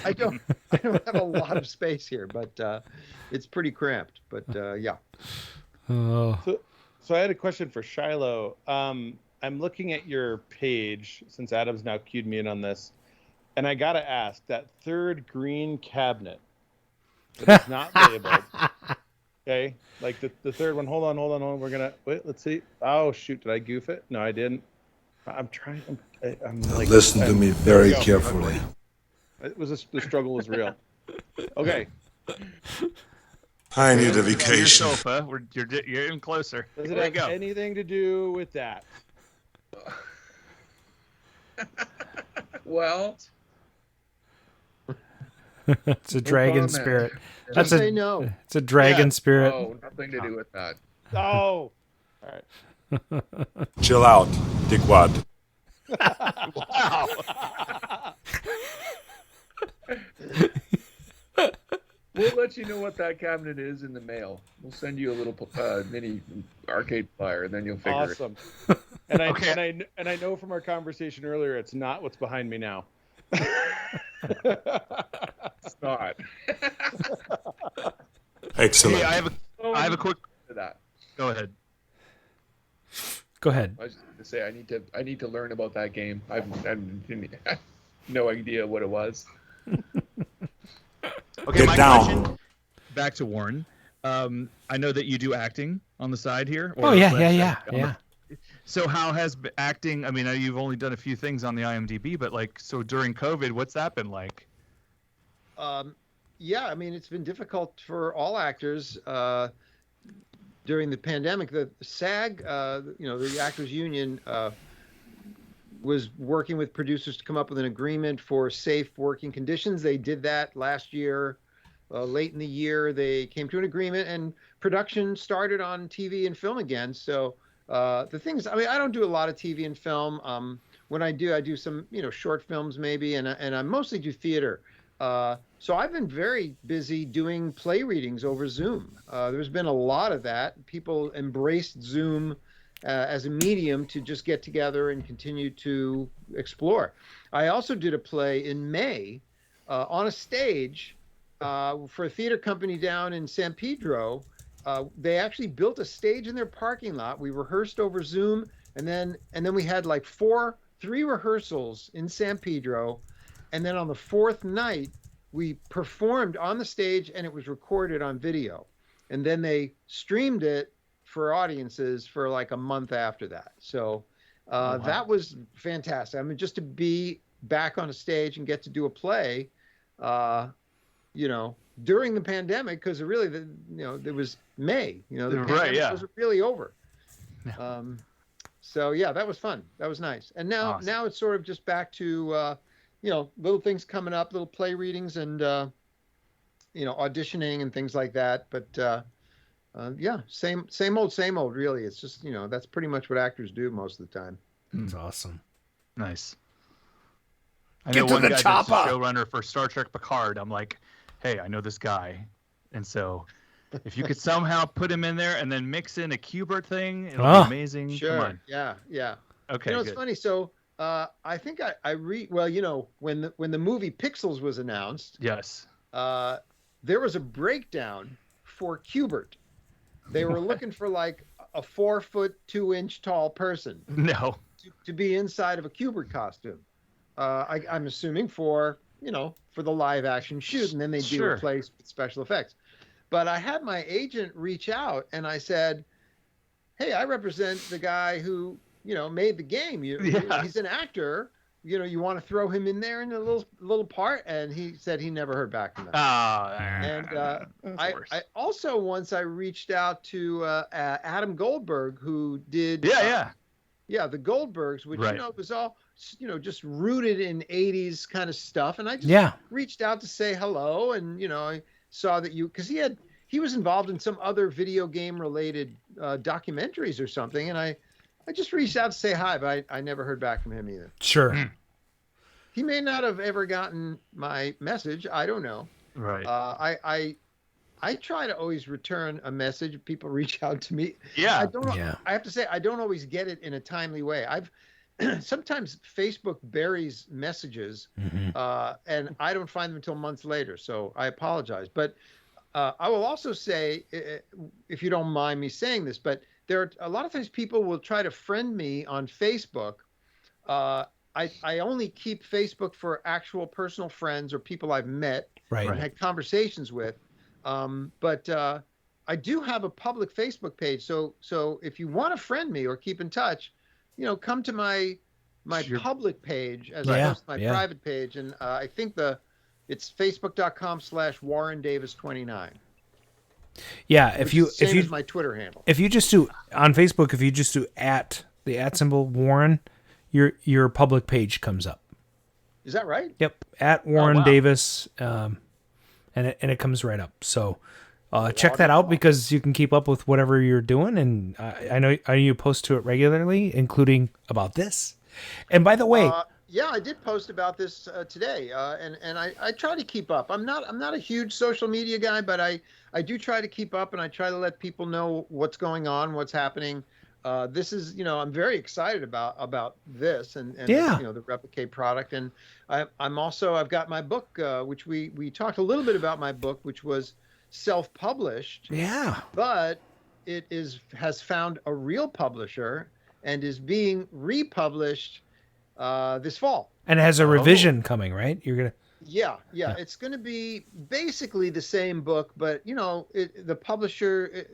I don't have a lot of space here, but it's pretty cramped. But yeah. So I had a question for Shiloh. I'm looking at your page since Adam's now cued me in on this, and I gotta ask, that third green cabinet that is not labeled. Okay, like the third one. Hold on. We're gonna wait. Let's see. Oh shoot! Did I goof it? No, I didn't. I'm trying. I'm like. Listen to me very carefully. It was the struggle was real. Okay. I need a vacation. Your sofa. You're getting closer. Does it have anything to do with that? Well, it's a dragon spirit. That's say no. It's a dragon spirit. Oh, nothing to do with that. Oh. All right. Chill out, dickwad. Wow. We'll let you know what that cabinet is in the mail. We'll send you a little mini arcade flyer, and then you'll figure it. Awesome. And I know from our conversation earlier, it's not what's behind me now. It's not. Excellent. Hey, I have a quick. To that. Go ahead. Go ahead. I was just going to say I need to learn about that game. I have no idea what it was. Okay, Get my down. question. Back to Warren. I know that you do acting on the side here. Oh yeah. So how has acting? I mean, you've only done a few things on the IMDb, but so during COVID, what's that been like? Yeah, I mean, it's been difficult for all actors during the pandemic. The SAG, the Actors Union, was working with producers to come up with an agreement for safe working conditions. They did that last year. Late in the year, they came to an agreement, and production started on TV and film again. So the things, I mean, I don't do a lot of TV and film. When I do some, short films maybe, and I mostly do theater. So I've been very busy doing play readings over Zoom. There's been a lot of that. People embraced Zoom as a medium to just get together and continue to explore. I also did a play in May on a stage for a theater company down in San Pedro. They actually built a stage in their parking lot. We rehearsed over Zoom, and then we had like 3 rehearsals in San Pedro, and then on the 4th night we performed on the stage, and it was recorded on video, and then they streamed it for audiences for like a month after that. So that was fantastic. I mean, just to be back on a stage and get to do a play, during the pandemic, because really, there was May, the pandemic was really over. So yeah, that was fun. That was nice. And now it's sort of just back to, little things coming up, little play readings and, auditioning and things like that. But yeah, same old, really. It's just, that's pretty much what actors do most of the time. That's awesome. Nice. I know one guy that's a showrunner for Star Trek Picard. I'm like, hey, I know this guy. And so if you could somehow put him in there and then mix in a Qbert thing, it'll be amazing. Sure. Come on. Yeah. Okay. It's funny. So I think when the movie Pixels was announced, yes, there was a breakdown for Qbert. They were looking for like a 4-foot 2-inch tall person. No. To be inside of a Qbert costume. I'm assuming for the live action shoot, and then they do replace with special effects. But I had my agent reach out, and I said, "Hey, I represent the guy who made the game. He's an actor. you want to throw him in there in a little part, and he said he never heard back from them. And I also once I reached out to Adam Goldberg, who did the Goldbergs, which was all just rooted in 80s kind of stuff, and I just reached out to say hello, and I saw that because he was involved in some other video game related documentaries or something, and I just reached out to say hi, but I never heard back from him either. Sure. He may not have ever gotten my message. I don't know. Right. I try to always return a message if people reach out to me. Yeah. I have to say, I don't always get it in a timely way. Sometimes Facebook buries messages, and I don't find them until months later. So I apologize. But I will also say, if you don't mind me saying this, but there are a lot of times people will try to friend me on Facebook. I only keep Facebook for actual personal friends or people I've met and had conversations with. But I do have a public Facebook page. So if you want to friend me or keep in touch, come to my public page as opposed to my private page. And I think it's facebook.com/WarrenDavis29. Yeah, if you as my Twitter handle. If you just do on Facebook, if you just do the @ symbol Warren, your public page comes up. Is that right? Yep, @Warren Davis, and it comes right up. So check that out because you can keep up with whatever you're doing, and I know you post to it regularly, including about this. And by the way. Yeah, I did post about this today, and I try to keep up. I'm not a huge social media guy, but I do try to keep up, and I try to let people know what's going on, what's happening. This is, I'm very excited about this and the Replicate product, and I've got my book, which we talked a little bit about my book, which was self-published. Yeah, but it has found a real publisher and is being republished this fall, and it has a revision coming, right? You're gonna yeah it's gonna be basically the same book, but the publisher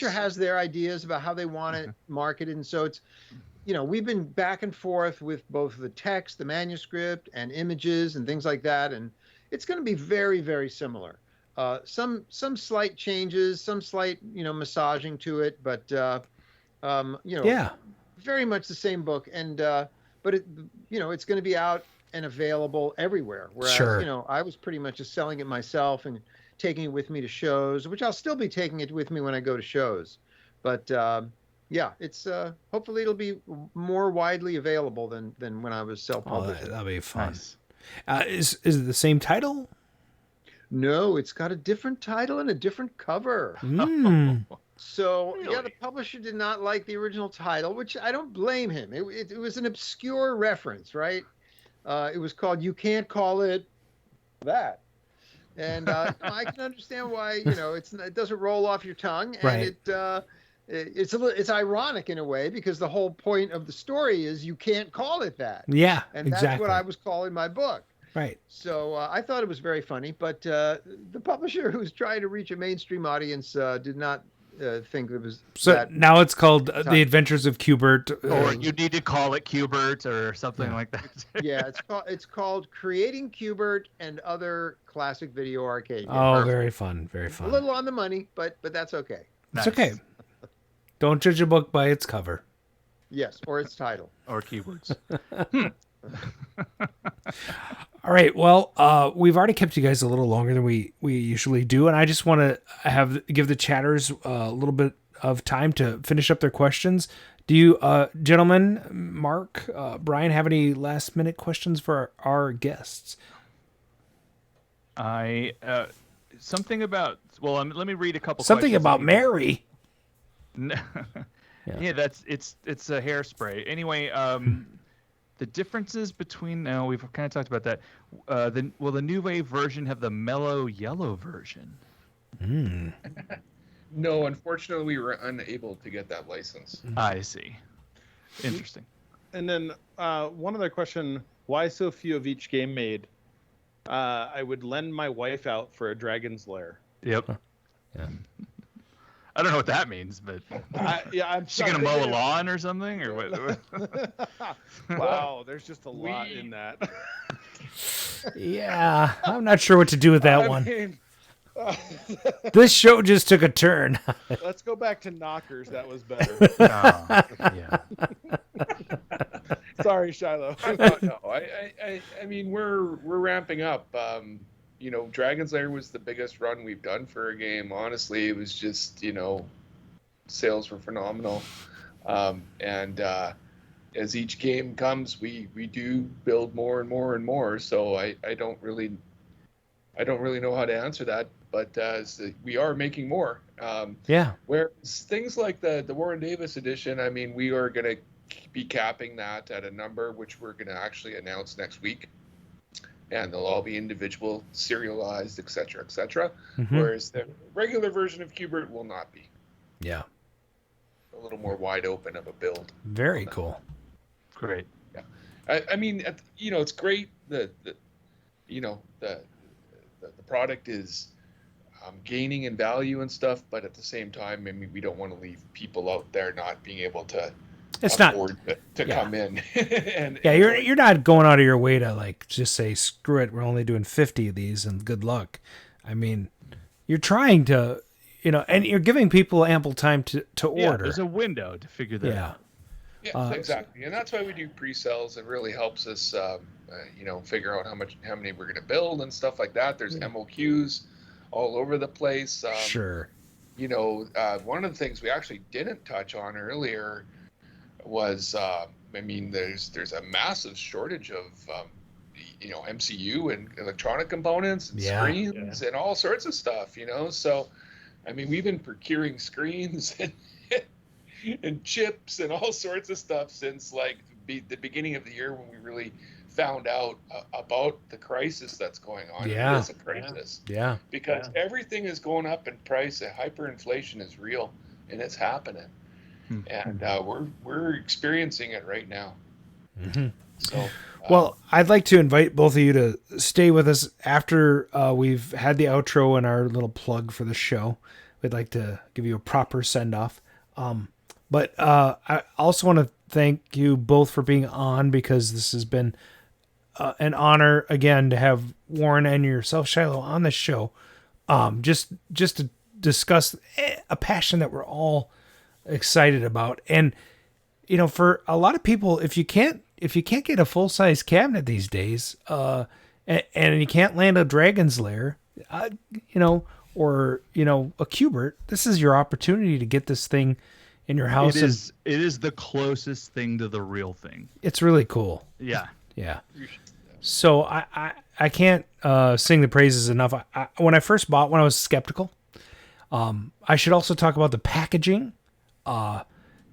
has their ideas about how they want it marketed, and so it's we've been back and forth with both the text, the manuscript, and images and things like that, and it's going to be very, very similar. Some slight changes, some slight massaging to it, but very much the same book, and but it's going to be out and available everywhere. Whereas, I was pretty much just selling it myself and taking it with me to shows, which I'll still be taking it with me when I go to shows. But it's hopefully it'll be more widely available than when I was self-published. That'll be fun. Nice. Is it the same title? No, it's got a different title and a different cover. So, the publisher did not like the original title, which I don't blame him. It was an obscure reference, right? It was called You Can't Call It That. And I can understand why, it doesn't roll off your tongue. And it's ironic in a way because the whole point of the story is you can't call it that. Yeah, and that's what I was calling my book. Right. So I thought it was very funny, but the publisher who's trying to reach a mainstream audience did not think it was. So now it's called The Adventures of Q*bert, or you need to call it Q*bert or something like that. Yeah, it's called Creating Q*bert and Other Classic Video Arcade Games. Oh, very fun, very fun. A little on the money, but that's okay. It's okay. Don't judge a book by its cover. Yes, or its title. Or keywords. All right. Well, we've already kept you guys a little longer than we usually do, and I just want to give the chatters a little bit of time to finish up their questions. Do you, gentlemen, Mark, Brian, have any last minute questions for our guests? Something about. Well, let me read a couple. Something about Mary. Yeah, it's a hairspray. Anyway, the differences between we've kind of talked about that. Will the New Wave version have the mellow yellow version? No, unfortunately, we were unable to get that license. I see. Interesting. And then one other question: why so few of each game made? I would lend my wife out for a Dragon's Lair. Yep. Yeah. I don't know what that means, but I'm she gonna mow a lawn or something, or what? Wow, there's just a lot in that. Yeah, I'm not sure what to do with that I one. mean, This show just took a turn. let's go back to knockers. That was better. Yeah. Sorry, Shiloh. No, I mean, we're ramping up. Dragon's Lair was the biggest run we've done for a game. Honestly, it was just, sales were phenomenal. And as each game comes, we do build more and more and more. So I don't really know how to answer that, but we are making more. Yeah. Whereas things like the Warren Davis edition, I mean, we are going to be capping that at a number which we're going to actually announce next week, and they'll all be individual, serialized, etc., etc. Whereas the regular version of Q*bert will not be. Yeah. A little more wide open of a build. Very cool. Great. Yeah. I mean, it's great. The product is gaining in value and stuff, but at the same time, I mean, we don't want to leave people out there not being able to afford to come in. and you're not going out of your way to like just say screw it, we're only doing 50 of these and good luck. I mean, you're trying to, and you're giving people ample time to order. There's a window to figure that out. Yeah, exactly, and that's why we do pre-sales. It really helps us, figure out how many we're going to build and stuff like that. There's MOQs all over the place. Sure. One of the things we actually didn't touch on earlier was, there's a massive shortage of, MCU and electronic components and screens and all sorts of stuff. So, I mean, we've been procuring screens and chips and all sorts of stuff since the beginning of the year when we really found out about the crisis that's going on. Yeah. It is a crisis. Yeah. Because everything is going up in price. Hyperinflation is real and it's happening. And we're experiencing it right now. So, well, I'd like to invite both of you to stay with us after we've had the outro and our little plug for the show. We'd like to give you a proper send off. But I also want to thank you both for being on, because this has been an honor again to have Warren and yourself, Shiloh, on the show. Just to discuss a passion that we're all excited about. And for a lot of people, if you can't get a full size cabinet these days, and you can't land a Dragon's Lair, or a Q*bert, this is your opportunity to get this thing in your house. It is the closest thing to the real thing. It's really cool. Yeah. Yeah. So I can't sing the praises enough. When I first bought one, I was skeptical. I should also talk about the packaging.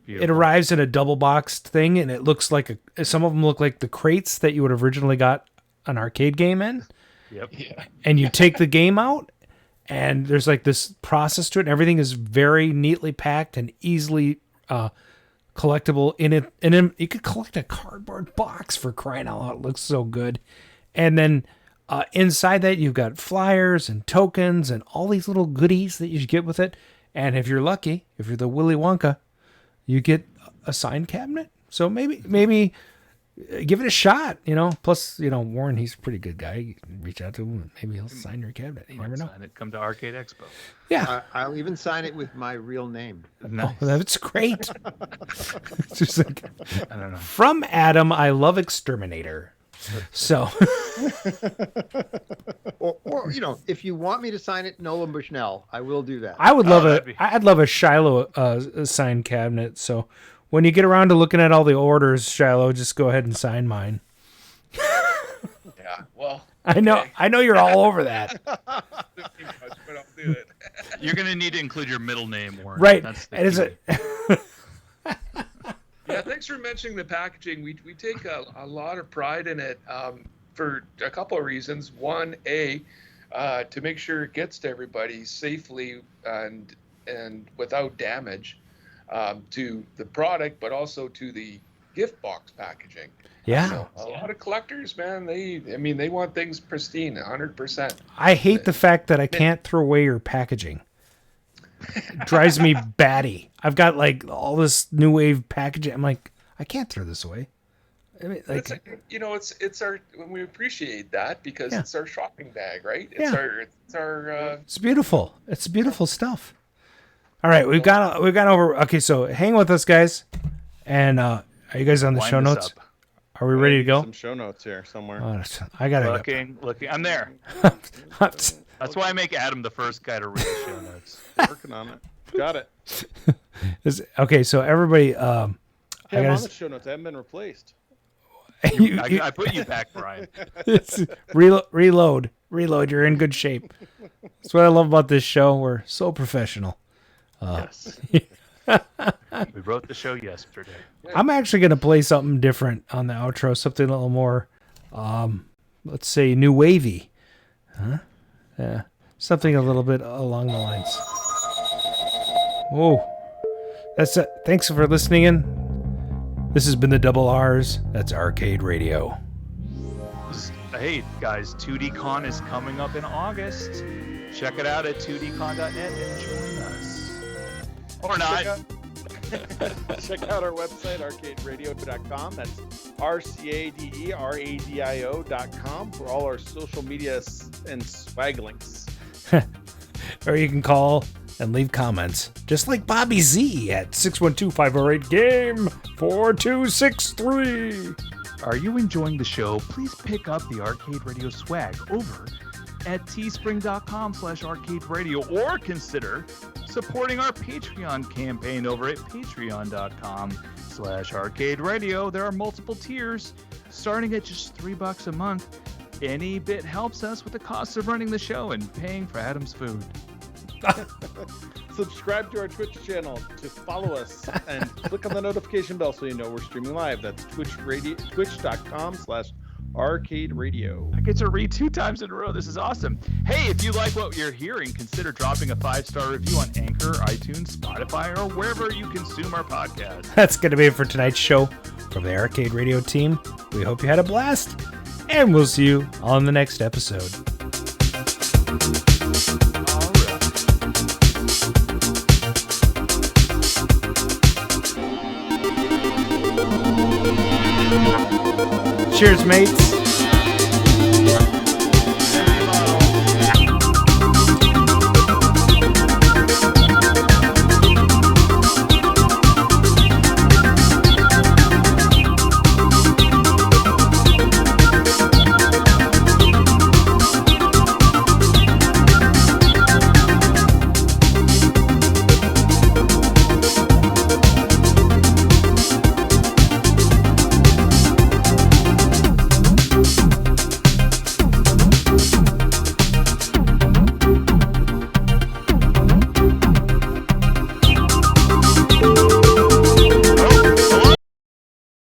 It arrives in a double boxed thing, and it looks like some of them look like the crates that you would have originally got an arcade game in. Yep. Yeah. And you take the game out, and there's like this process to it, and everything is very neatly packed and easily collectible in it. And then you could collect a cardboard box, for crying out loud. It looks so good. And then inside that, you've got flyers and tokens and all these little goodies that you get with it. And if you're lucky, if you're the Willy Wonka, you get a signed cabinet. So maybe give it a shot, Plus, Warren, he's a pretty good guy. You can reach out to him and maybe he'll sign your cabinet. You never know. Sign it. Come to Arcade Expo. Yeah. I'll even sign it with my real name. Nice. Oh, that's great. It's just like, I don't know. From Adam, I love Exterminator. So, or if you want me to sign it, Nolan Bushnell, I will do that. I would love I'd love a Shiloh signed cabinet. So when you get around to looking at all the orders, Shiloh, just go ahead and sign mine. Yeah, well, I know you're all over that. But I'll do it. You're gonna need to include your middle name, Warren. Right. That's and is it? Yeah, thanks for mentioning the packaging. We take a lot of pride in it for a couple of reasons. One, to make sure it gets to everybody safely and without damage to the product, but also to the gift box packaging. Yeah. A lot of collectors, man, they want things pristine, 100%. I hate the fact that I can't throw away your packaging. drives me batty. I've got like all this new wave packaging. I'm like, I can't throw this away. I mean, like, it's our, we appreciate that because it's our shopping bag, right? It's it's beautiful. It's beautiful stuff. All right, we've got over. Okay, so hang with us, guys. And are you guys on the show notes? Are we ready to go? Some show notes here somewhere. Oh, I gotta looking. I'm there. That's why I make Adam the first guy to read the show notes. Working on it. Got it. Okay, so everybody. I'm on the show notes. I haven't been replaced. I put you back, Brian. Reload. You're in good shape. That's what I love about this show. We're so professional. Yes. We wrote the show yesterday. I'm actually going to play something different on the outro, something a little more, let's say, new wavy. Huh? Yeah, something a little bit along the lines. Whoa. That's it. Thanks for listening in. This has been the Double R's. That's Arcade Radio. Hey, guys, 2DCon is coming up in August. Check it out at 2dcon.net and join us. Or not. Check out our website, arcaderadio.com. That's RCADERADIO.com for all our social media and swag links. Or you can call and leave comments, just like Bobby Z at 612-508-GAME-4263. Are you enjoying the show? Please pick up the Arcade Radio swag over at teespring.com/arcaderadio or consider supporting our Patreon campaign over at patreon.com/arcaderadio. There are multiple tiers starting at just $3 a month. Any bit helps us with the cost of running the show and paying for Adam's food. Subscribe to our Twitch channel to follow us and click on the notification bell so you know we're streaming live. That's twitch.com/Arcade Radio. I get to read 2 times in a row. This is awesome. Hey, if you like what you're hearing, consider dropping a 5-star review on Anchor, iTunes, Spotify, or wherever you consume our podcast. That's going to be it for tonight's show from the Arcade Radio team. We hope you had a blast, and we'll see you on the next episode. Cheers, mates.